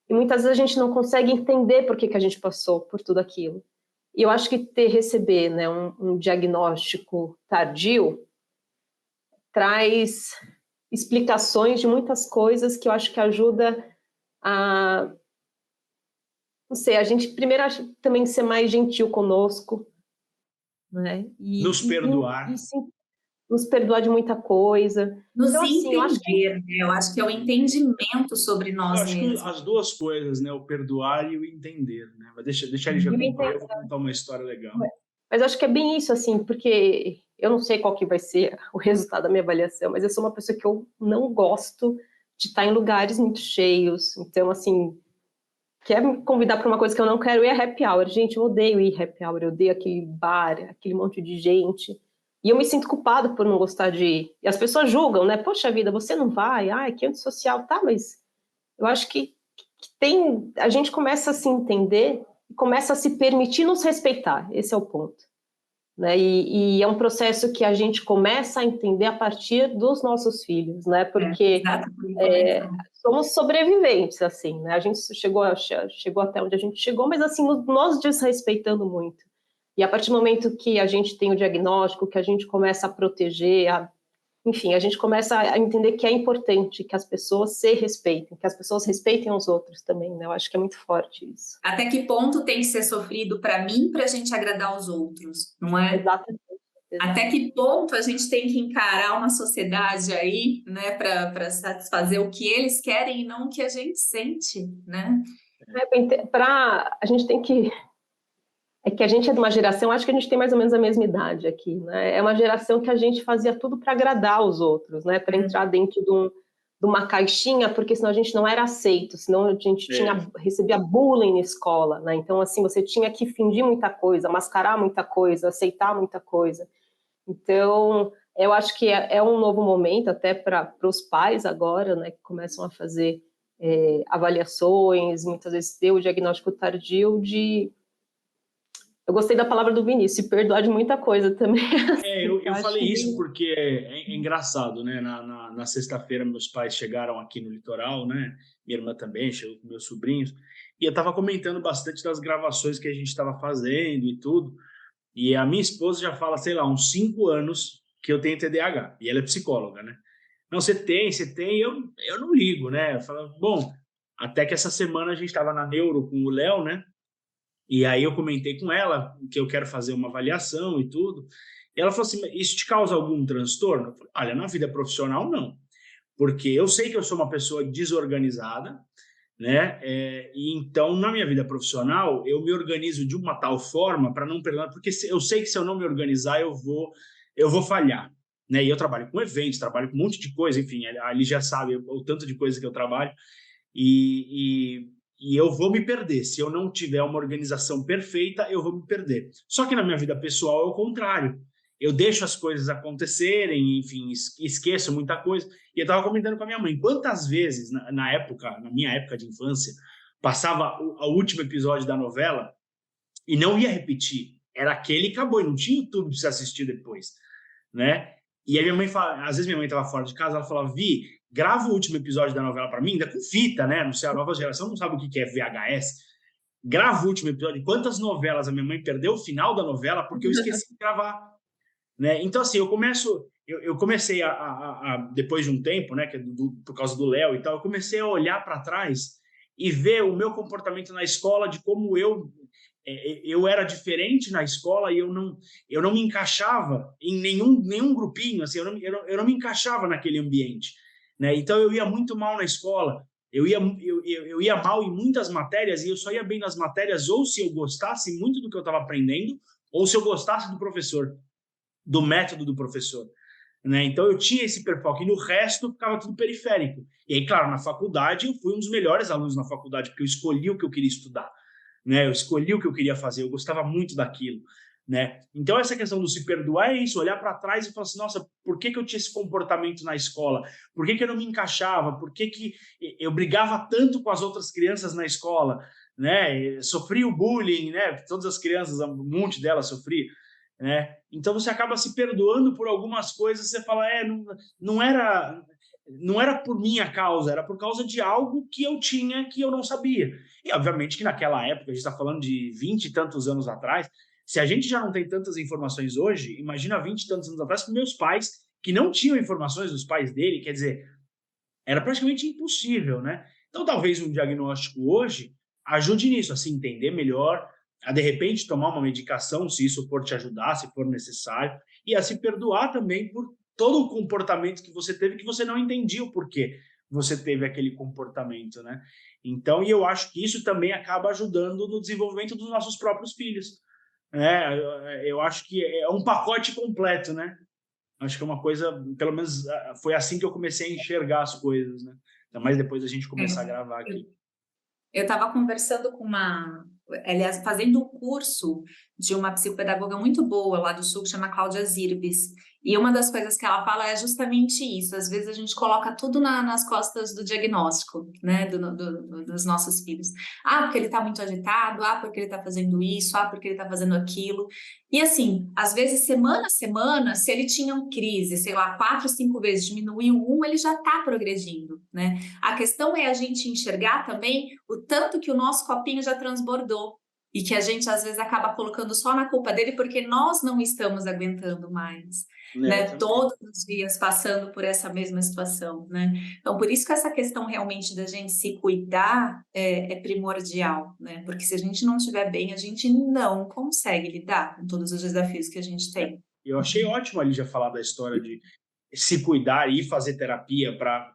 e muitas vezes a gente não consegue entender por que a gente passou por tudo aquilo. E eu acho que receber, né, um diagnóstico tardio traz explicações de muitas coisas que eu acho que ajuda a, não sei, a gente primeiro também ser mais gentil conosco, né? Nos perdoar. E sim, nos perdoar de muita coisa. Nos Então, assim, eu acho que entender, né? Eu acho que é o entendimento sobre Eu nós acho que mesmos. as duas coisas, né? O perdoar e o entender, né? Mas deixa ele já concluir, eu vou contar uma história legal. Mas eu acho que é bem isso, assim, porque eu não sei qual que vai ser o resultado da minha avaliação, mas eu sou uma pessoa que eu não gosto de estar em lugares muito cheios. Então, assim, quer me convidar para uma coisa que eu não quero ir é happy hour. Gente, eu odeio ir happy hour, eu odeio aquele bar, aquele monte de gente. E eu me sinto culpada por não gostar de ir. E as pessoas julgam, né? Poxa vida, você não vai? Ah, que antissocial. Tá, mas eu acho que tem... A gente começa a se entender e começa a se permitir nos respeitar. Esse é o ponto. Né? E é um processo que a gente começa a entender a partir dos nossos filhos, né? Porque somos sobreviventes, assim, né? A gente chegou até onde a gente chegou, mas assim, nos desrespeitando muito. E a partir do momento que a gente tem o diagnóstico, que a gente começa a proteger, enfim, a gente começa a entender que é importante que as pessoas se respeitem, que as pessoas respeitem os outros também, né? Eu acho que é muito forte isso. Até que ponto tem que ser sofrido para mim para a gente agradar os outros, não é? Exatamente. Até que ponto a gente tem que encarar uma sociedade aí, né, para satisfazer o que eles querem e não o que a gente sente, né? A gente tem que... É que a gente é de uma geração, acho que a gente tem mais ou menos a mesma idade aqui, né? É uma geração que a gente fazia tudo para agradar os outros, né? Para entrar dentro de uma caixinha, porque senão a gente não era aceito, senão a gente recebia bullying na escola, né? Então, assim, você tinha que fingir muita coisa, mascarar muita coisa, aceitar muita coisa. Então, eu acho que é um novo momento até para os pais agora, né? Que começam a fazer avaliações, muitas vezes ter o diagnóstico tardio de... Eu gostei da palavra do Vinícius, perdoar de muita coisa também. Eu falei isso porque é engraçado, né? Na sexta-feira, meus pais chegaram aqui no litoral, né? Minha irmã também, chegou com meus sobrinhos. E eu estava comentando bastante das gravações que a gente estava fazendo e tudo. E a minha esposa já fala, sei lá, uns 5 anos que eu tenho TDAH. E ela é psicóloga, né? Não, você tem, eu não ligo, né? Eu falo, bom, até que essa semana a gente estava na Neuro com o Léo, né? E aí eu comentei com ela que eu quero fazer uma avaliação e tudo. E ela falou assim, isso te causa algum transtorno? Eu falei, olha, na vida profissional, não. Porque eu sei que eu sou uma pessoa desorganizada, né? E então, na minha vida profissional, eu me organizo de uma tal forma para não perder, porque eu sei que se eu não me organizar, eu vou falhar. Né? E eu trabalho com eventos, trabalho com um monte de coisa, enfim, ali já sabe o tanto de coisa que eu trabalho. E eu vou me perder. Se eu não tiver uma organização perfeita, eu vou me perder. Só que na minha vida pessoal é o contrário. Eu deixo as coisas acontecerem, enfim, esqueço muita coisa. E eu estava comentando com a minha mãe, quantas vezes, na minha época de infância, passava o último episódio da novela e não ia repetir. Era aquele e acabou, e não tinha YouTube para você assistir depois, né? E aí minha mãe fala, às vezes minha mãe estava fora de casa, ela falava, Vi, grava o último episódio da novela para mim, ainda com fita, né? Não sei, a nova geração não sabe o que é VHS. Grava o último episódio. Quantas novelas a minha mãe perdeu o final da novela porque eu esqueci de gravar, né? Então, assim, eu comecei depois de um tempo, né, por causa do Léo e tal, eu comecei a olhar para trás e ver o meu comportamento na escola, de como eu era diferente na escola e eu não me encaixava em nenhum grupinho, assim, eu não me encaixava naquele ambiente, né? Então eu ia muito mal na escola, eu ia mal em muitas matérias e eu só ia bem nas matérias ou se eu gostasse muito do que eu estava aprendendo ou se eu gostasse do professor, do método do professor, né? Então eu tinha esse perfoque e no resto ficava tudo periférico. E aí, claro, na faculdade eu fui um dos melhores alunos na faculdade porque eu escolhi o que eu queria estudar, né? Eu escolhi o que eu queria fazer, eu gostava muito daquilo, né? Então, essa questão do se perdoar é isso, olhar para trás e falar assim, nossa, por que eu tinha esse comportamento na escola? Por que eu não me encaixava? Por que eu brigava tanto com as outras crianças na escola? Né? Sofria o bullying, né? Todas as crianças, um monte delas sofriam, né? Então, você acaba se perdoando por algumas coisas, você fala, não era por minha causa, era por causa de algo que eu tinha que eu não sabia. E, obviamente, que naquela época, a gente está falando de 20 e tantos anos atrás, se a gente já não tem tantas informações hoje, imagina 20 e tantos anos atrás com meus pais, que não tinham informações dos pais dele, quer dizer, era praticamente impossível, né? Então, talvez um diagnóstico hoje ajude nisso, a se entender melhor, a, de repente, tomar uma medicação, se isso for te ajudar, se for necessário, e a se perdoar também por todo o comportamento que você teve, que você não entendia o porquê você teve aquele comportamento, né? Então, e eu acho que isso também acaba ajudando no desenvolvimento dos nossos próprios filhos, né? Eu acho que é um pacote completo, né? Acho que é uma coisa, pelo menos foi assim que eu comecei a enxergar as coisas, né? Ainda mais depois da gente começar a gravar aqui. Eu estava conversando com aliás, fazendo um curso de uma psicopedagoga muito boa lá do Sul, que chama Cláudia Zirbis, e uma das coisas que ela fala é justamente isso, às vezes a gente coloca tudo nas costas do diagnóstico, né, dos nossos filhos. Ah, porque ele está muito agitado, ah, porque ele está fazendo isso, ah, porque ele está fazendo aquilo, e assim, às vezes semana a semana, se ele tinha uma crise, sei lá, 4, 5 vezes, diminuiu ele já está progredindo, né? A questão é a gente enxergar também o tanto que o nosso copinho já transbordou e que a gente às vezes acaba colocando só na culpa dele porque nós não estamos aguentando mais, né? Todos os dias passando por essa mesma situação, né? Então, por isso que essa questão realmente da gente se cuidar é primordial, né? Porque se a gente não estiver bem, a gente não consegue lidar com todos os desafios que a gente tem. Eu achei ótimo ali já falar da história de se cuidar e fazer terapia para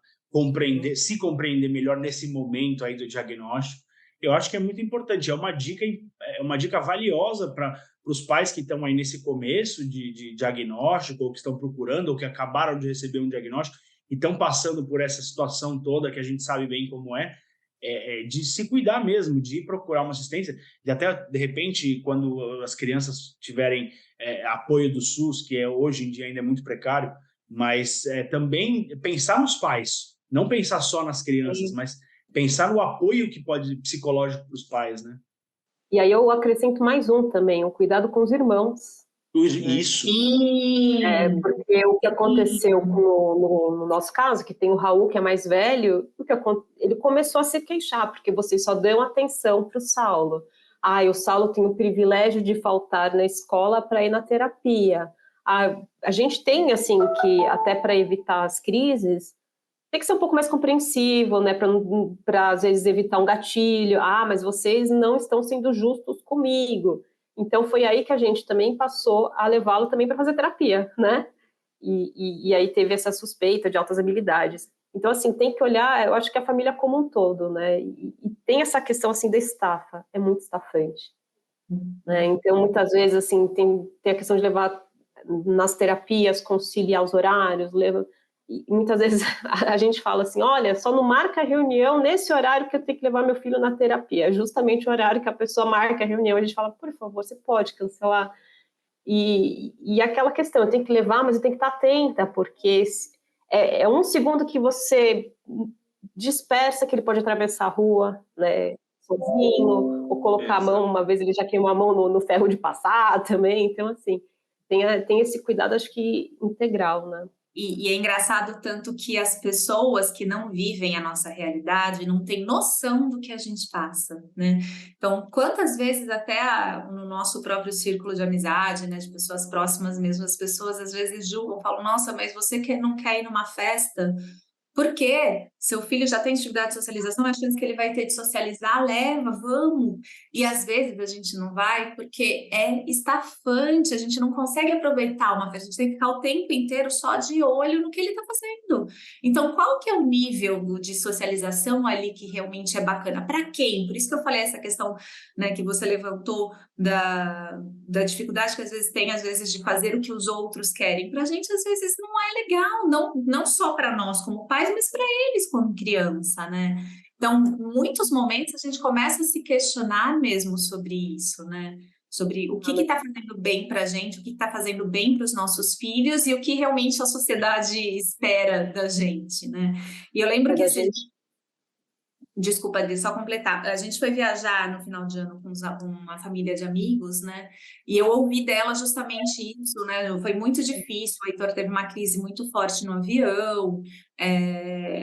se compreender melhor nesse momento aí do diagnóstico. Eu acho que é muito importante, é uma dica valiosa para os pais que estão aí nesse começo de diagnóstico, ou que estão procurando, ou que acabaram de receber um diagnóstico e estão passando por essa situação toda que a gente sabe bem como de se cuidar mesmo, de procurar uma assistência, de até, de repente, quando as crianças tiverem apoio do SUS, que hoje em dia ainda é muito precário, mas também pensar nos pais, não pensar só nas crianças, mas pensar no apoio que pode psicológico para os pais, né? E aí eu acrescento mais um também, o cuidado com os irmãos. Isso. Porque o que aconteceu no nosso caso, que tem o Raul, que é mais velho, ele começou a se queixar, porque vocês só dão atenção para o Saulo. O Saulo tem o privilégio de faltar na escola para ir na terapia. A gente tem, assim, que até para evitar as crises, tem que ser um pouco mais compreensivo, né, para às vezes evitar um gatilho. Mas vocês não estão sendo justos comigo. Então foi aí que a gente também passou a levá-lo também para fazer terapia, né? E aí teve essa suspeita de altas habilidades. Então, assim, tem que olhar, eu acho que a família como um todo, né? E tem essa questão, assim, da estafa, é muito estafante. Né? Então, muitas vezes, assim, tem a questão de levar nas terapias, conciliar os horários, e muitas vezes a gente fala assim, olha, só não marca a reunião nesse horário que eu tenho que levar meu filho na terapia. É justamente o horário que a pessoa marca a reunião. A gente fala, por favor, você pode cancelar. E aquela questão, eu tenho que levar, mas eu tenho que estar atenta, porque é um segundo que você dispersa que ele pode atravessar a rua, né, sozinho, ou colocar a mão, uma vez ele já queimou a mão no ferro de passar também. Então, assim, tem esse cuidado, acho que integral, né? E é engraçado tanto que as pessoas que não vivem a nossa realidade não têm noção do que a gente passa, né? Então, quantas vezes até no nosso próprio círculo de amizade, né, de pessoas próximas mesmo, as pessoas às vezes julgam, falam, nossa, mas você não quer ir numa festa? Porque seu filho já tem dificuldade de socialização, a chance que ele vai ter de socializar, leva, vamos. E às vezes a gente não vai porque é estafante, a gente não consegue aproveitar uma festa, a gente tem que ficar o tempo inteiro só de olho no que ele está fazendo. Então, qual que é o nível de socialização ali que realmente é bacana? Para quem? Por isso que eu falei essa questão, né, que você levantou da dificuldade que às vezes tem, às vezes, de fazer o que os outros querem. Para a gente, às vezes, não é legal, não só para nós como pais, mas para eles como criança, né? Então, em muitos momentos, a gente começa a se questionar mesmo sobre isso, né? sobre o que está fazendo bem para a gente, o que está fazendo bem para os nossos filhos e o que realmente a sociedade espera da gente, né? E eu lembro que desculpa, só completar. A gente foi viajar no final de ano com uma família de amigos, né? E eu ouvi dela justamente isso, né? Foi muito difícil. O Heitor teve uma crise muito forte no avião.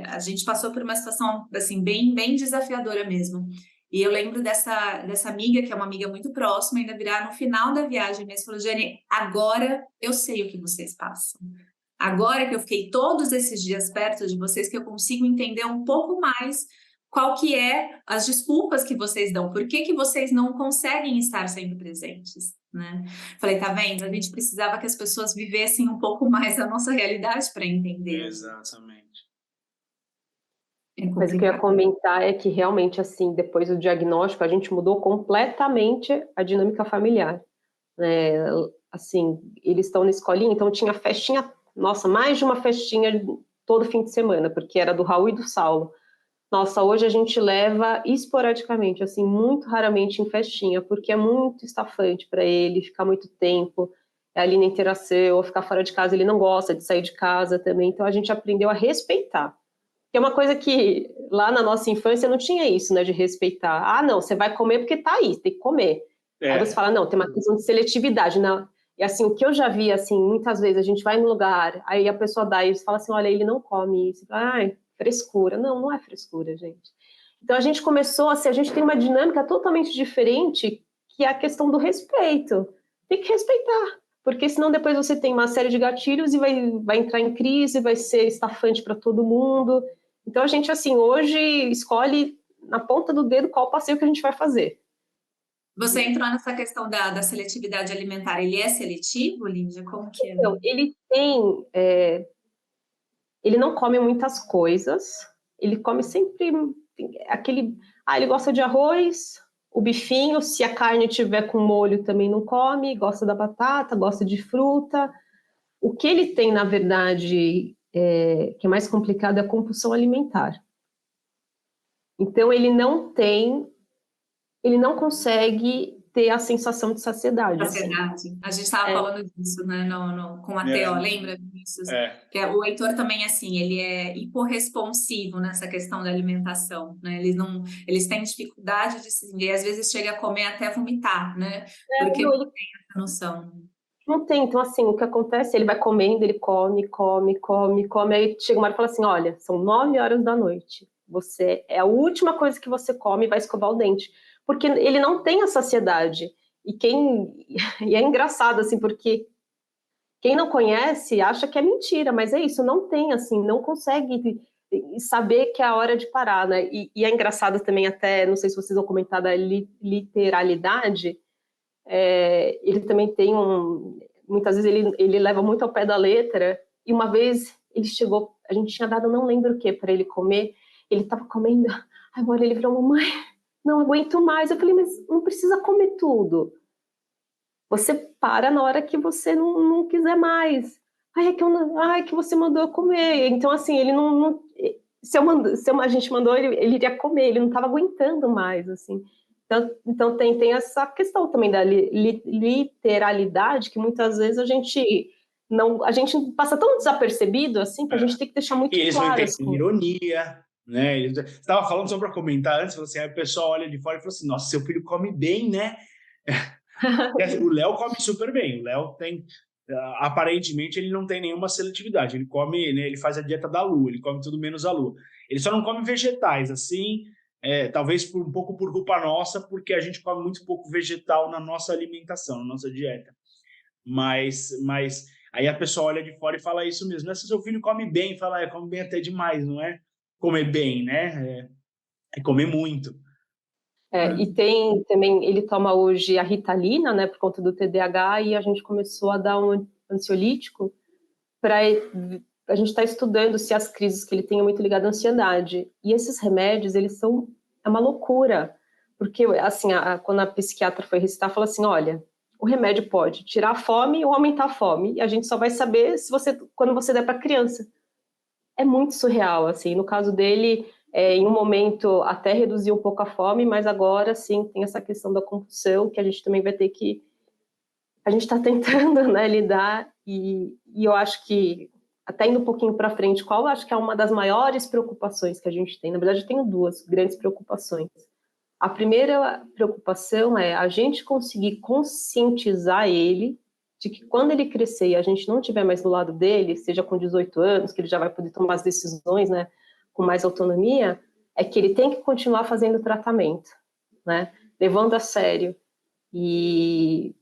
A gente passou por uma situação assim bem desafiadora mesmo. E eu lembro dessa amiga, que é uma amiga muito próxima, ainda virar no final da viagem mesmo, falou: Jane, agora eu sei o que vocês passam. Agora que eu fiquei todos esses dias perto de vocês, que eu consigo entender um pouco mais qual que é as desculpas que vocês dão, por que vocês não conseguem estar sempre presentes, né? Falei, tá vendo? A gente precisava que as pessoas vivessem um pouco mais a nossa realidade para entender. Exatamente. Mas o que eu ia comentar é que realmente, assim, depois do diagnóstico, a gente mudou completamente a dinâmica familiar. Assim, eles estão na escolinha, então tinha festinha, nossa, mais de uma festinha todo fim de semana, porque era do Raul e do Saulo. Nossa, hoje a gente leva esporadicamente, assim, muito raramente em festinha, porque é muito estafante para ele ficar muito tempo ali na interação, ou ficar fora de casa, ele não gosta de sair de casa também, então a gente aprendeu a respeitar. Que é uma coisa que lá na nossa infância não tinha isso, né, de respeitar. Ah, não, você vai comer porque tá aí, tem que comer. Aí você fala, não, tem uma questão de seletividade, não. E assim, o que eu já vi, assim, muitas vezes a gente vai no lugar, aí a pessoa dá e você fala assim, olha, ele não come isso. Ai, frescura. Não, não é frescura, gente. Então a gente começou, assim, a gente tem uma dinâmica totalmente diferente, que é a questão do respeito. Tem que respeitar, porque senão depois você tem uma série de gatilhos e vai entrar em crise, vai ser estafante para todo mundo. Então a gente, assim, hoje escolhe na ponta do dedo qual passeio que a gente vai fazer. Você entrou nessa questão da seletividade alimentar. Ele é seletivo, Lídia? Como que é? Então, ele não come muitas coisas, ele come sempre aquele... Ah, ele gosta de arroz, o bifinho, se a carne tiver com molho também não come, gosta da batata, gosta de fruta. O que ele tem, na verdade, que é mais complicado é a compulsão alimentar. Então, ele não consegue ter a sensação de saciedade. Saciedade. Assim. A gente estava falando disso, né, com a Theo, lembra disso? Que o Heitor também, assim, ele é hiporresponsivo nessa questão da alimentação, né? Eles têm dificuldade de se... E às vezes chega a comer até vomitar, né? Porque não tem essa noção. Não tem, então assim, o que acontece, ele vai comendo, ele come, aí chega uma hora e fala assim, olha, são 9 horas da noite, é a última coisa que você come e vai escovar o dente, porque ele não tem a saciedade, e é engraçado, assim, porque quem não conhece acha que é mentira, mas é isso, não tem, assim, não consegue saber que é a hora de parar, né, e é engraçado também até, não sei se vocês vão comentar da literalidade. Ele também tem muitas vezes ele leva muito ao pé da letra, e uma vez ele chegou, a gente tinha dado não lembro o que para ele comer, ele estava comendo, agora ele virou, mamãe, não aguento mais. Eu falei, mas não precisa comer tudo, você para na hora que você não quiser mais. Que você mandou eu comer. Então assim, ele não se a gente mandou, ele iria comer, ele não estava aguentando mais, assim. Então tem essa questão também da literalidade, que muitas vezes a gente passa tão desapercebido, assim, que a gente tem que deixar muito claro. E eles não entendem ironia, né? Você estava falando só para comentar antes, assim, aí o pessoal olha de fora e fala assim, nossa, seu filho come bem, né? O Léo come super bem, o Léo tem... aparentemente ele não tem nenhuma seletividade, ele come, né, ele faz a dieta da lua, ele come tudo menos a lua. Ele só não come vegetais, assim... talvez um pouco por culpa nossa, porque a gente come muito pouco vegetal na nossa alimentação, na nossa dieta. Mas aí a pessoa olha de fora e fala isso mesmo. Se seu filho come bem, fala, come bem até demais, não é comer bem, né? É comer muito. E tem também, ele toma hoje a Ritalina, né, por conta do TDAH, e a gente começou a dar um ansiolítico para... A gente está estudando se as crises que ele tem é muito ligadas à ansiedade. E esses remédios, é uma loucura. Porque, assim, quando a psiquiatra foi recitar, falou assim, olha, o remédio pode tirar a fome ou aumentar a fome. E a gente só vai saber quando você der para a criança. É muito surreal, assim. No caso dele, em um momento até reduzir um pouco a fome, mas agora sim tem essa questão da compulsão que a gente também vai ter que... A gente está tentando, né, lidar, e eu acho que, até indo um pouquinho para frente, qual eu acho que é uma das maiores preocupações que a gente tem? Na verdade, eu tenho duas grandes preocupações. A primeira preocupação é a gente conseguir conscientizar ele de que quando ele crescer e a gente não estiver mais do lado dele, seja com 18 anos, que ele já vai poder tomar as decisões, né, com mais autonomia, é que ele tem que continuar fazendo tratamento, né, levando a sério. E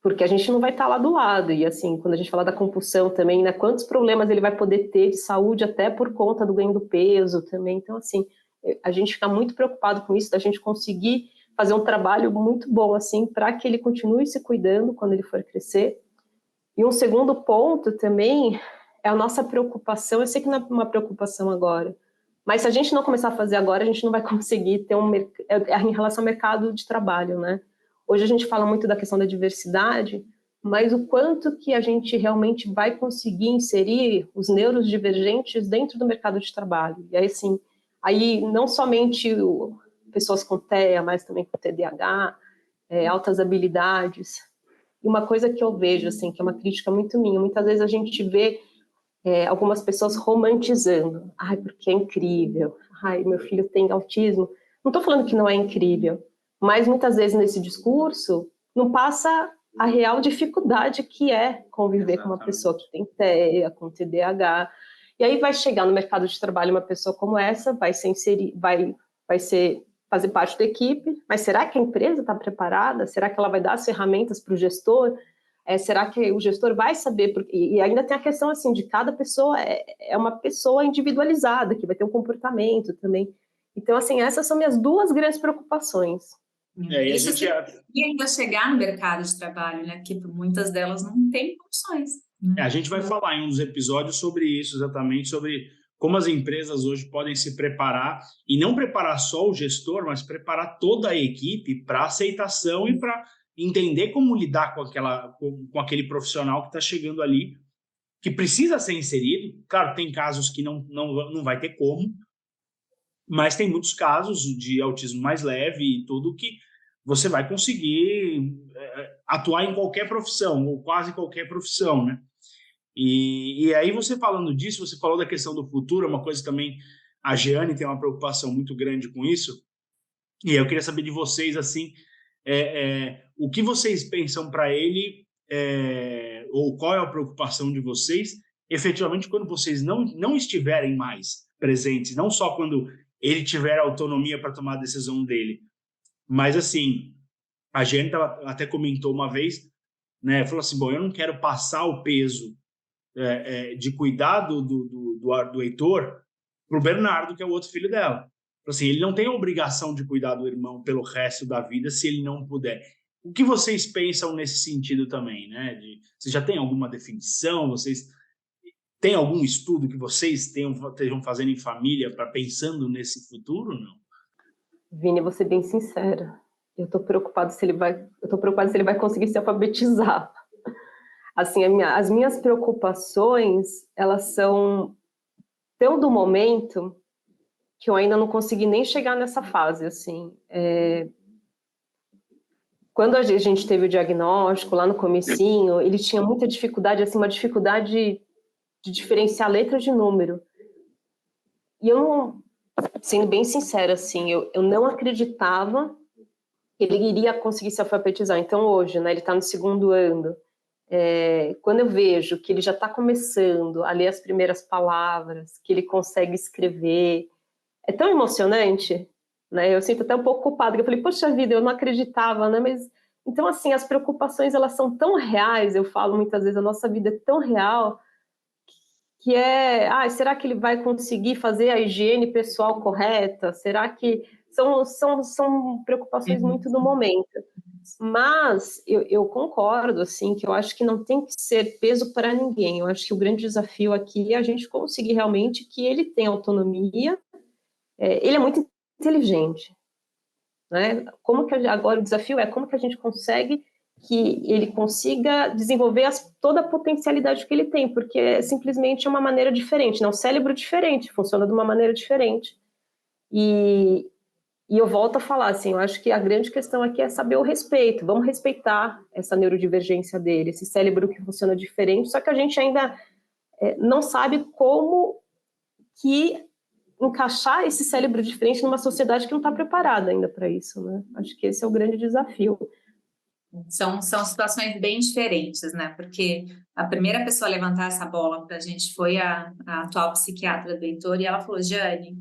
porque a gente não vai estar lá do lado, e assim, quando a gente fala da compulsão também, né, quantos problemas ele vai poder ter de saúde até por conta do ganho do peso também, então assim, a gente fica muito preocupado com isso, da gente conseguir fazer um trabalho muito bom, assim, para que ele continue se cuidando quando ele for crescer. E um segundo ponto também é a nossa preocupação, eu sei que não é uma preocupação agora, mas se a gente não começar a fazer agora, a gente não vai conseguir ter em relação ao mercado de trabalho, né? Hoje a gente fala muito da questão da diversidade, mas o quanto que a gente realmente vai conseguir inserir os neurodivergentes dentro do mercado de trabalho. E aí, assim, aí não somente pessoas com TEA, mas também com TDAH, altas habilidades. E uma coisa que eu vejo, assim, que é uma crítica muito minha, muitas vezes a gente vê algumas pessoas romantizando. Ai, porque é incrível. Ai, meu filho tem autismo. Não estou falando que não é incrível, mas muitas vezes nesse discurso não passa a real dificuldade que é conviver com uma pessoa que tem TEA, com TDAH. E aí vai chegar no mercado de trabalho uma pessoa como essa, vai fazer parte da equipe, mas será que a empresa está preparada? Será que ela vai dar as ferramentas para o gestor? Será que o gestor vai saber? E ainda tem a questão assim, de cada pessoa é uma pessoa individualizada, que vai ter um comportamento também. Então, assim, essas são minhas duas grandes preocupações. E Isso e ainda chegar no mercado de trabalho, né? Porque muitas delas não têm condições. A gente vai falar em uns episódios sobre isso, exatamente, sobre como as empresas hoje podem se preparar, e não preparar só o gestor, mas preparar toda a equipe para aceitação e para entender como lidar com aquele profissional que está chegando ali, que precisa ser inserido. Claro, tem casos que não vai ter como, mas tem muitos casos de autismo mais leve e tudo que você vai conseguir atuar em qualquer profissão, ou quase qualquer profissão, né? E aí você falando disso, você falou da questão do futuro, é uma coisa também, a Jeane tem uma preocupação muito grande com isso, e eu queria saber de vocês, assim, o que vocês pensam para ele, ou qual é a preocupação de vocês, efetivamente, quando vocês não estiverem mais presentes, não só quando ele tiver autonomia para tomar a decisão dele, mas, assim, a Jeane até comentou uma vez, né, falou assim, bom, eu não quero passar o peso de cuidado do Heitor para o Bernardo, que é o outro filho dela. Assim, ele não tem a obrigação de cuidar do irmão pelo resto da vida se ele não puder. O que vocês pensam nesse sentido também, né? Vocês já têm alguma definição? Vocês têm algum estudo que vocês estejam fazendo em família para pensando nesse futuro? Não? Vini, vou ser bem sincera. Eu estou preocupada se ele vai conseguir se alfabetizar. Assim, as minhas preocupações, elas são tão do momento que eu ainda não consegui nem chegar nessa fase, assim. Quando a gente teve o diagnóstico, lá no comecinho, ele tinha muita dificuldade, assim, uma dificuldade de diferenciar letra de número. E eu não, sendo bem sincera, assim, eu não acreditava que ele iria conseguir se alfabetizar. Então, hoje, né, ele está no 2º ano. Quando eu vejo que ele já está começando a ler as primeiras palavras, que ele consegue escrever, é tão emocionante, né? Eu sinto até um pouco culpada, porque eu falei, poxa vida, eu não acreditava, né? Mas, então, assim, as preocupações, elas são tão reais, eu falo muitas vezes, a nossa vida é tão real, que será que ele vai conseguir fazer a higiene pessoal correta? Será que... São preocupações muito do momento. Mas eu concordo, assim, que eu acho que não tem que ser peso para ninguém. Eu acho que o grande desafio aqui é a gente conseguir realmente que ele tenha autonomia. Ele é muito inteligente, né? Agora o desafio é como que a gente consegue que ele consiga desenvolver toda a potencialidade que ele tem, porque é simplesmente uma maneira diferente, né? Um cérebro diferente, funciona de uma maneira diferente. E eu volto a falar, assim, eu acho que a grande questão aqui é saber o respeito. Vamos respeitar essa neurodivergência dele, esse cérebro que funciona diferente, só que a gente ainda não sabe como que encaixar esse cérebro diferente numa sociedade que não está preparada ainda para isso, né? Acho que esse é o grande desafio. São situações bem diferentes, né? Porque a primeira pessoa a levantar essa bola para a gente foi a atual psiquiatra do Heitor, e ela falou: Jane,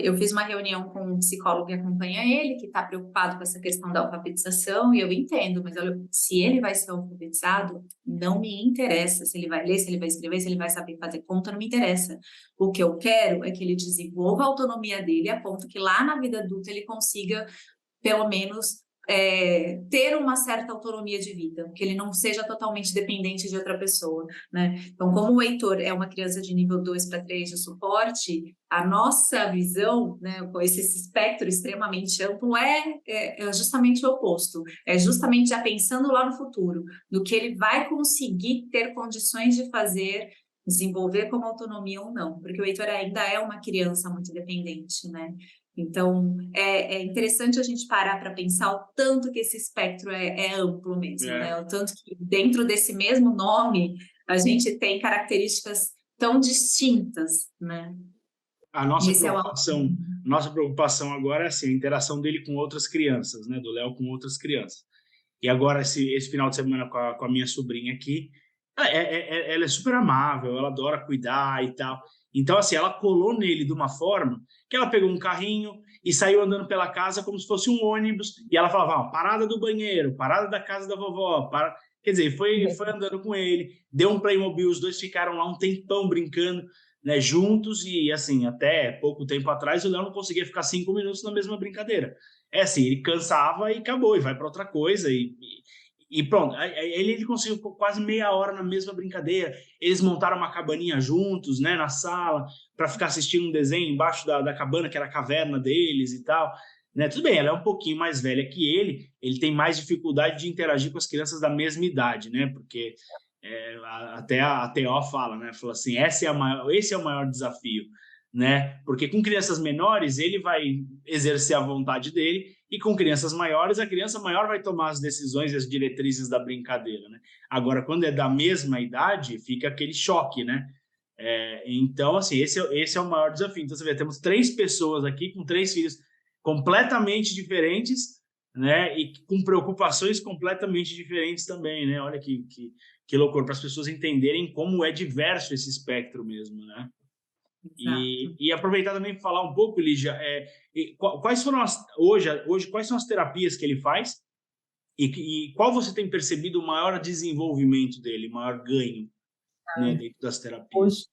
eu fiz uma reunião com um psicólogo que acompanha ele, que está preocupado com essa questão da alfabetização, e eu entendo, mas se ele vai ser alfabetizado, não me interessa se ele vai ler, se ele vai escrever, se ele vai saber fazer conta, não me interessa. O que eu quero é que ele desenvolva a autonomia dele a ponto que lá na vida adulta ele consiga, pelo menos, ter uma certa autonomia de vida, que ele não seja totalmente dependente de outra pessoa, né? Então, como o Heitor é uma criança de nível 2 para 3 de suporte, a nossa visão, né, com esse espectro extremamente amplo, é justamente o oposto. É justamente já pensando lá no futuro, no que ele vai conseguir ter condições de fazer, desenvolver como autonomia ou não, porque o Heitor ainda é uma criança muito dependente, né? Então, é interessante a gente parar para pensar o tanto que esse espectro é amplo mesmo, né? O tanto que dentro desse mesmo nome a gente tem características tão distintas, né? A nossa preocupação agora é assim, a interação dele com outras crianças, né? Do Léo com outras crianças. E agora, esse final de semana com a minha sobrinha aqui, ela é super amável, ela adora cuidar e tal. Então, assim, ela colou nele de uma forma que ela pegou um carrinho e saiu andando pela casa como se fosse um ônibus. E ela falava, parada do banheiro, parada da casa da vovó. Quer dizer, foi andando com ele, deu um Playmobil, os dois ficaram lá um tempão brincando, né, juntos. E, assim, até pouco tempo atrás, o Léo não conseguia ficar 5 minutos na mesma brincadeira. É assim, ele cansava e acabou, e vai para outra coisa, e pronto. Ele conseguiu quase meia hora na mesma brincadeira. Eles montaram uma cabaninha juntos, né, na sala, para ficar assistindo um desenho embaixo da cabana, que era a caverna deles e tal. Né? Tudo bem, ela é um pouquinho mais velha que ele tem mais dificuldade de interagir com as crianças da mesma idade, né? Porque até a TO fala, né? Fala assim, esse é o maior desafio, né? Porque com crianças menores ele vai exercer a vontade dele, e com crianças maiores a criança maior vai tomar as decisões e as diretrizes da brincadeira, né? Agora, quando é da mesma idade, fica aquele choque, né? Então, assim, esse é o maior desafio. Então, você vê, temos 3 pessoas aqui com 3 filhos completamente diferentes, né? E com preocupações completamente diferentes também, né? Olha que loucura, para as pessoas entenderem como é diverso esse espectro mesmo, né? E aproveitar também para falar um pouco, Lígia, quais foram hoje quais são as terapias que ele faz e qual você tem percebido o maior desenvolvimento dele, o maior ganho, né, dentro das terapias? Hoje,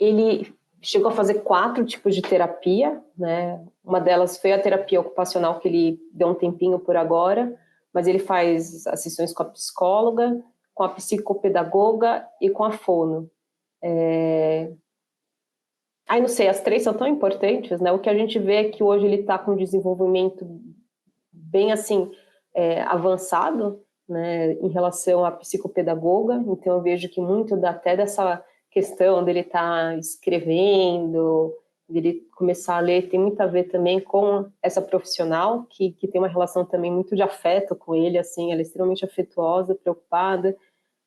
ele chegou a fazer 4 tipos de terapia, né? Uma delas foi a terapia ocupacional, que ele deu um tempinho por agora, mas ele faz as sessões com a psicóloga, com a psicopedagoga e com a fono. Não sei, as 3 são tão importantes, né? O que a gente vê é que hoje ele está com um desenvolvimento bem, assim, avançado, né, em relação à psicopedagoga. Então eu vejo que muito até dessa questão dele estar escrevendo, dele começar a ler, tem muito a ver também com essa profissional, que tem uma relação também muito de afeto com ele, assim, ela é extremamente afetuosa, preocupada.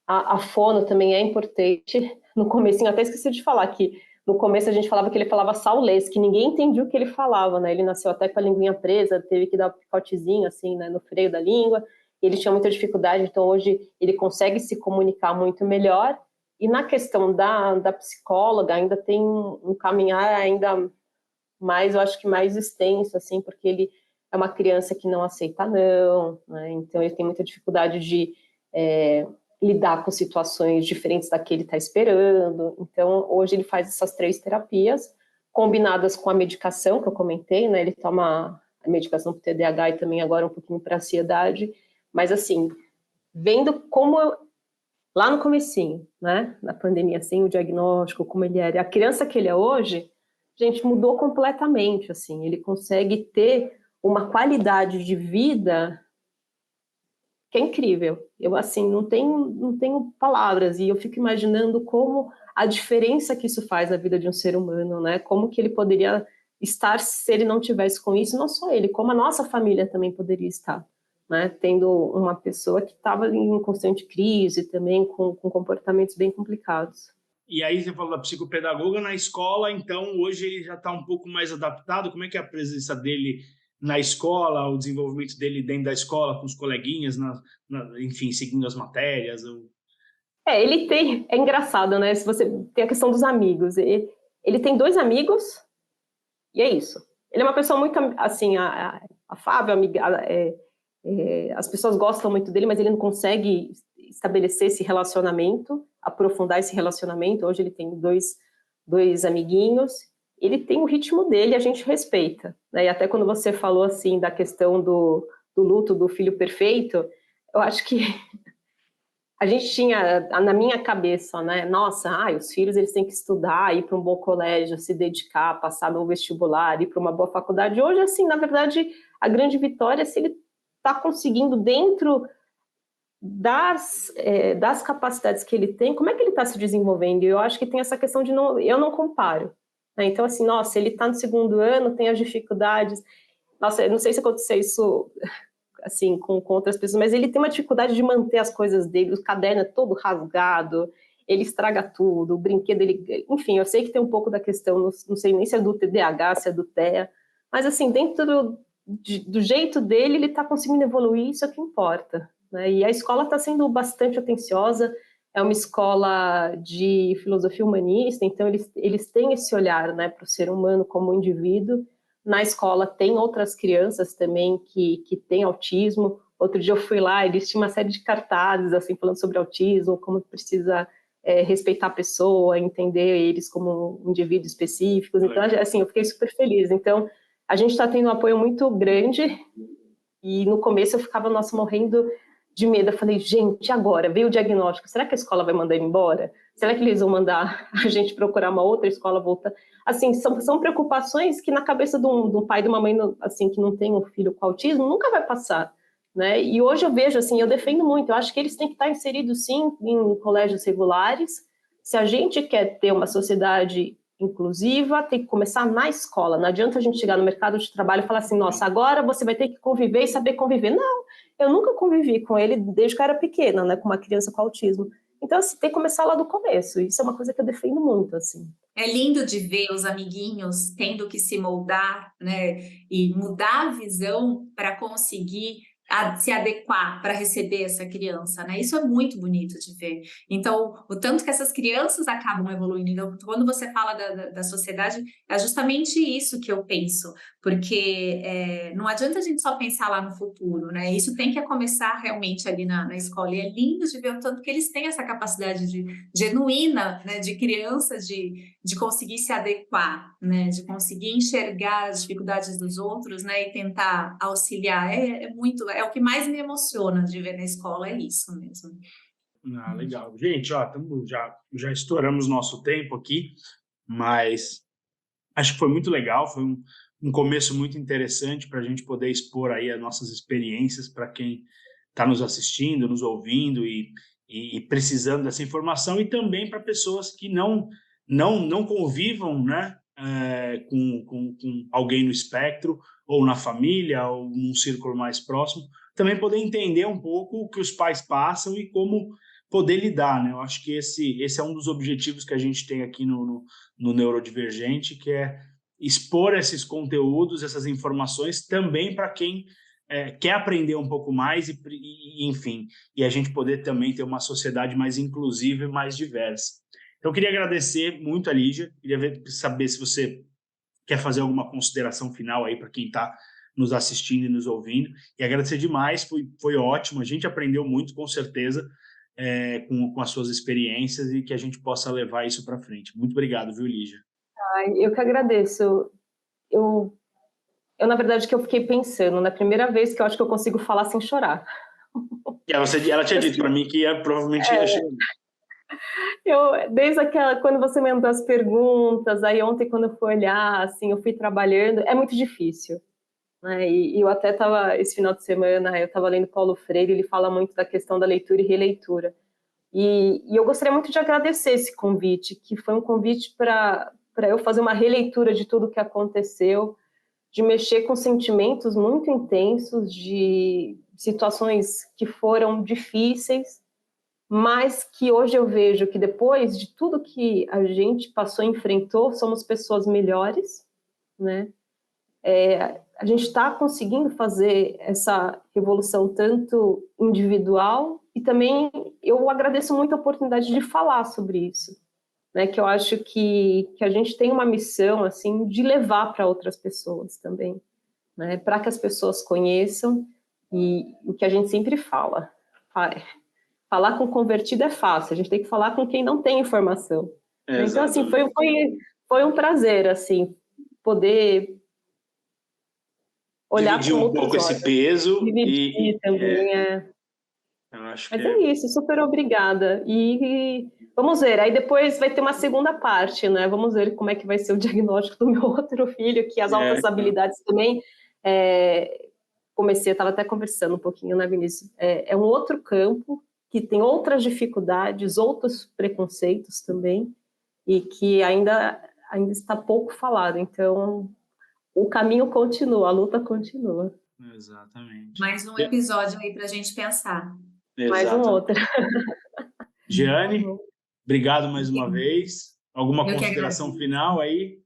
A fono também é importante. No comecinho, até esqueci de falar que no começo a gente falava que ele falava saulês, que ninguém entendia o que ele falava, né? Ele nasceu até com a linguinha presa, teve que dar um picotezinho, assim, né, no freio da língua. Ele tinha muita dificuldade, então hoje ele consegue se comunicar muito melhor. E na questão da psicóloga, ainda tem um caminhar ainda mais, eu acho que mais extenso, assim, porque ele é uma criança que não aceita não, né? Então ele tem muita dificuldade de lidar com situações diferentes da que ele está esperando. Então, hoje ele faz essas 3 terapias, combinadas com a medicação que eu comentei, né? Ele toma a medicação para o TDAH e também agora um pouquinho para a ansiedade, mas assim, vendo como lá no comecinho, né, na pandemia, sem o diagnóstico, como ele era, a criança que ele é hoje, gente, mudou completamente, assim, ele consegue ter uma qualidade de vida que é incrível. Eu, assim, não tenho palavras, e eu fico imaginando como a diferença que isso faz na vida de um ser humano, né? Como que ele poderia estar se ele não tivesse com isso, não só ele, como a nossa família também poderia estar, né? Tendo uma pessoa que estava em constante crise também, com comportamentos bem complicados. E aí você falou da psicopedagoga na escola, então hoje ele já está um pouco mais adaptado. Como é que é a presença dele na escola, o desenvolvimento dele dentro da escola, com os coleguinhas, enfim, seguindo as matérias? Ele tem, é engraçado, né? Se você tem a questão dos amigos, ele tem 2 amigos e é isso. Ele é uma pessoa muito, assim, afável, as pessoas gostam muito dele, mas ele não consegue estabelecer esse relacionamento, aprofundar esse relacionamento. Hoje ele tem dois amiguinhos, ele tem o ritmo dele, a gente respeita, né? E até quando você falou, assim, da questão do luto do filho perfeito, eu acho que a gente tinha na minha cabeça, né? Nossa, os filhos eles têm que estudar, ir para um bom colégio, se dedicar, passar no vestibular, ir para uma boa faculdade. Hoje, assim, na verdade, a grande vitória é se ele está conseguindo, dentro das capacidades que ele tem, como é que ele está se desenvolvendo? Eu acho que tem essa questão de eu não comparo, né? Então, assim, nossa, ele está no 2º ano, tem as dificuldades. Nossa, eu não sei se aconteceu isso assim, com outras pessoas, mas ele tem uma dificuldade de manter as coisas dele, o caderno é todo rasgado, ele estraga tudo, o brinquedo, enfim, eu sei que tem um pouco da questão, não sei nem se é do TDAH, se é do TEA, mas assim, dentro do jeito dele, ele está conseguindo evoluir, isso é o que importa, né? E a escola está sendo bastante atenciosa, é uma escola de filosofia humanista, então eles têm esse olhar, né, para o ser humano como indivíduo. Na escola tem outras crianças também que têm autismo. Outro dia eu fui lá, eles tinham uma série de cartazes assim, falando sobre autismo, como precisa respeitar a pessoa, entender eles como indivíduos específicos. Então, assim, eu fiquei super feliz. Então, a gente está tendo um apoio muito grande e no começo eu ficava, nossa, morrendo de medo. Eu falei, gente, agora? Veio o diagnóstico, será que a escola vai mandar ele embora? Será que eles vão mandar a gente procurar uma outra escola, voltar? Assim, são preocupações que na cabeça de um pai e de uma mãe, assim, que não tem um filho com autismo, nunca vai passar, né? E hoje eu vejo, assim, eu defendo muito, eu acho que eles têm que estar inseridos, sim, em colégios regulares. Se a gente quer ter uma sociedade inclusiva, tem que começar na escola. Não adianta a gente chegar no mercado de trabalho e falar assim, nossa, agora você vai ter que conviver e saber conviver. Não, eu nunca convivi com ele desde que eu era pequena, né, com uma criança com autismo. Então, assim, tem que começar lá do começo. Isso é uma coisa que eu defendo muito, assim. É lindo de ver os amiguinhos tendo que se moldar, né, e mudar a visão para conseguir se adequar para receber essa criança, né? Isso é muito bonito de ver. Então, o tanto que essas crianças acabam evoluindo. Então, quando você fala da sociedade, é justamente isso que eu penso, porque não adianta a gente só pensar lá no futuro, né? Isso tem que começar realmente ali na escola. E é lindo de ver o tanto que eles têm essa capacidade genuína, né, de criança, de conseguir se adequar, né, de conseguir enxergar as dificuldades dos outros, né, e tentar auxiliar. É o que mais me emociona de ver na escola, é isso mesmo. Legal. Gente, ó, já estouramos nosso tempo aqui, mas acho que foi muito legal, foi um começo muito interessante para a gente poder expor aí as nossas experiências para quem está nos assistindo, nos ouvindo e precisando dessa informação, e também para pessoas que não convivam, né, com alguém no espectro, ou na família, ou num círculo mais próximo, também poder entender um pouco o que os pais passam e como poder lidar, né? Eu acho que esse é um dos objetivos que a gente tem aqui no Neurodivergente, que é expor esses conteúdos, essas informações também para quem quer aprender um pouco mais enfim, e a gente poder também ter uma sociedade mais inclusiva e mais diversa. Então, eu queria agradecer muito a Lígia, queria saber se você quer fazer alguma consideração final aí para quem está nos assistindo e nos ouvindo, e agradecer demais, foi ótimo, a gente aprendeu muito, com certeza, com as suas experiências, e que a gente possa levar isso para frente. Muito obrigado, viu, Lígia? Eu que agradeço. Eu, na verdade, que eu fiquei pensando, na primeira vez que eu acho que eu consigo falar sem chorar. Ela tinha dito para mim que provavelmente ia chorar. Desde quando você me mandou as perguntas, aí ontem quando eu fui olhar, assim, eu fui trabalhando, é muito difícil, né? E eu até estava, esse final de semana, eu estava lendo Paulo Freire, ele fala muito da questão da leitura e releitura. E eu gostaria muito de agradecer esse convite, que foi um convite para para eu fazer uma releitura de tudo que aconteceu, de mexer com sentimentos muito intensos, de situações que foram difíceis, mas que hoje eu vejo que depois de tudo que a gente passou e enfrentou, somos pessoas melhores, né? A gente está conseguindo fazer essa revolução tanto individual e também eu agradeço muito a oportunidade de falar sobre isso, né? Que eu acho que a gente tem uma missão assim de levar para outras pessoas também, né? Para que as pessoas conheçam e o que a gente sempre fala, falar com convertido é fácil, a gente tem que falar com quem não tem informação. Então assim foi um prazer assim poder olhar dividir um pouco esse peso e também eu acho mas que é isso, super obrigada e vamos ver, aí depois vai ter uma segunda parte, né? Vamos ver como é que vai ser o diagnóstico do meu outro filho, que as altas habilidades também comecei, eu estava até conversando um pouquinho, né, Vinícius? É um outro campo que tem outras dificuldades, outros preconceitos também e que ainda está pouco falado, então o caminho continua, a luta continua. Exatamente. Mais um episódio aí para a gente pensar. Mais um outro. Jeane, obrigado mais uma vez. Alguma consideração final aí?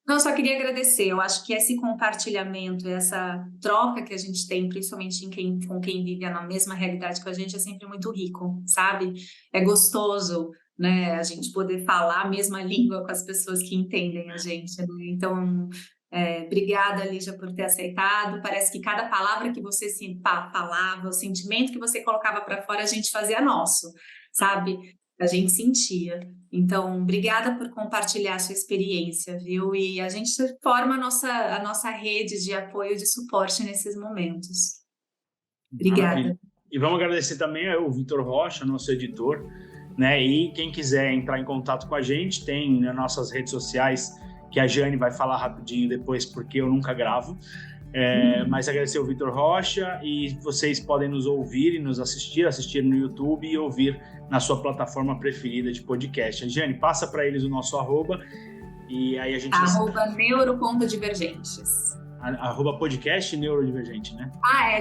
Não, só queria agradecer. Eu acho que esse compartilhamento, essa troca que a gente tem, principalmente com quem vive na mesma realidade que a gente, é sempre muito rico, sabe? É gostoso, né? A gente poder falar a mesma língua com as pessoas que entendem a gente, né? Então, obrigada, Lígia, por ter aceitado. Parece que cada palavra que você falava, o sentimento que você colocava para fora, a gente fazia nosso, sabe? A gente sentia. Então, obrigada por compartilhar a sua experiência, viu? E a gente forma a nossa rede de apoio e de suporte nesses momentos. Obrigada. Maravilha. E vamos agradecer também ao Vitor Rocha, nosso editor, né? E quem quiser entrar em contato com a gente, tem nas nossas redes sociais, que a Jane vai falar rapidinho depois, porque eu nunca gravo. Mas agradecer ao Vitor Rocha, e vocês podem nos ouvir e nos assistir no YouTube e ouvir na sua plataforma preferida de podcast. Jane, passa para eles o nosso arroba e aí a gente... @neuro.divergentes. @podcast neurodivergente, né?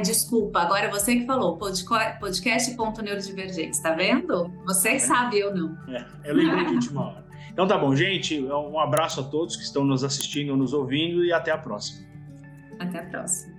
Desculpa, agora você que falou, podcast.neurodivergentes, tá vendo? Você sabe, eu não. Eu lembrei de última hora. Então tá bom, gente, um abraço a todos que estão nos assistindo ou nos ouvindo e até a próxima. Até a próxima.